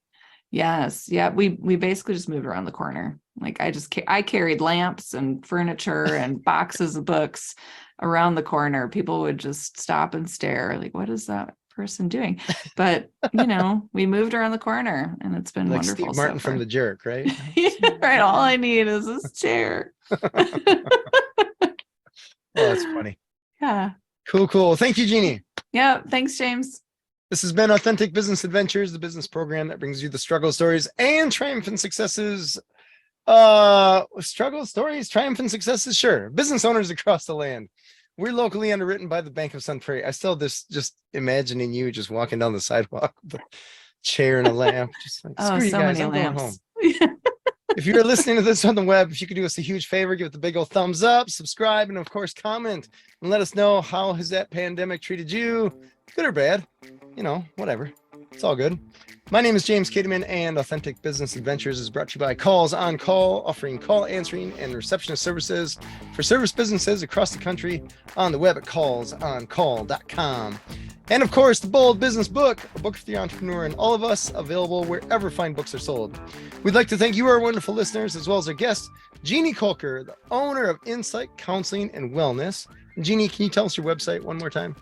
Speaker 2: Yes. Yeah. We basically just moved around the corner. Like I carried lamps and furniture and boxes of books around the corner. People would just stop and stare, like, what is that person doing? But we moved around the corner, and it's been
Speaker 1: Like
Speaker 2: wonderful
Speaker 1: Steve
Speaker 2: so
Speaker 1: Martin from
Speaker 2: far.
Speaker 1: The Jerk, right?
Speaker 2: Yeah, right. All I need is this chair.
Speaker 1: Oh, that's funny.
Speaker 2: Yeah.
Speaker 1: Cool, cool. Thank you, Jeannie.
Speaker 2: Yeah. Thanks, James.
Speaker 1: This has been Authentic Business Adventures, the business program that brings you the struggle stories and triumphant successes. Struggle stories, triumphant successes, sure. Business owners across the land. We're locally underwritten by the Bank of Sun Prairie. I still just imagining you just walking down the sidewalk with a chair and a lamp, just like,
Speaker 2: Oh,
Speaker 1: screw you
Speaker 2: so
Speaker 1: guys,
Speaker 2: many
Speaker 1: I'm going home.
Speaker 2: lamps.
Speaker 1: If you're listening to this on the web, if you could do us a huge favor, give it the big old thumbs up, subscribe, and of course, comment and let us know, how has that pandemic treated you, good or bad, whatever. It's all good. My name is James Kademan, and Authentic Business Adventures is brought to you by Calls on Call, offering call answering and receptionist services for service businesses across the country, on the web at callsoncall.com. And of course, the Bold Business Book, a book for the entrepreneur and all of us, available wherever fine books are sold. We'd like to thank you, our wonderful listeners, as well as our guest, Jeanne Kolker, the owner of Insight Counseling and Wellness. Jeanne, can you tell us your website one more time?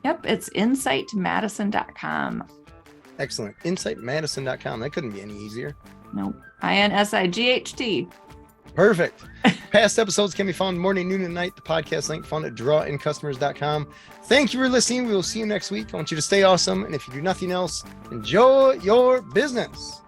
Speaker 2: Yep, it's insightmadison.com.
Speaker 1: Excellent. Insightmadison.com. That couldn't be any easier.
Speaker 2: Nope. INSIGHT.
Speaker 1: Perfect. Past episodes can be found morning, noon, and night. The podcast link found at drawincustomers.com. Thank you for listening. We will see you next week. I want you to stay awesome. And if you do nothing else, enjoy your business.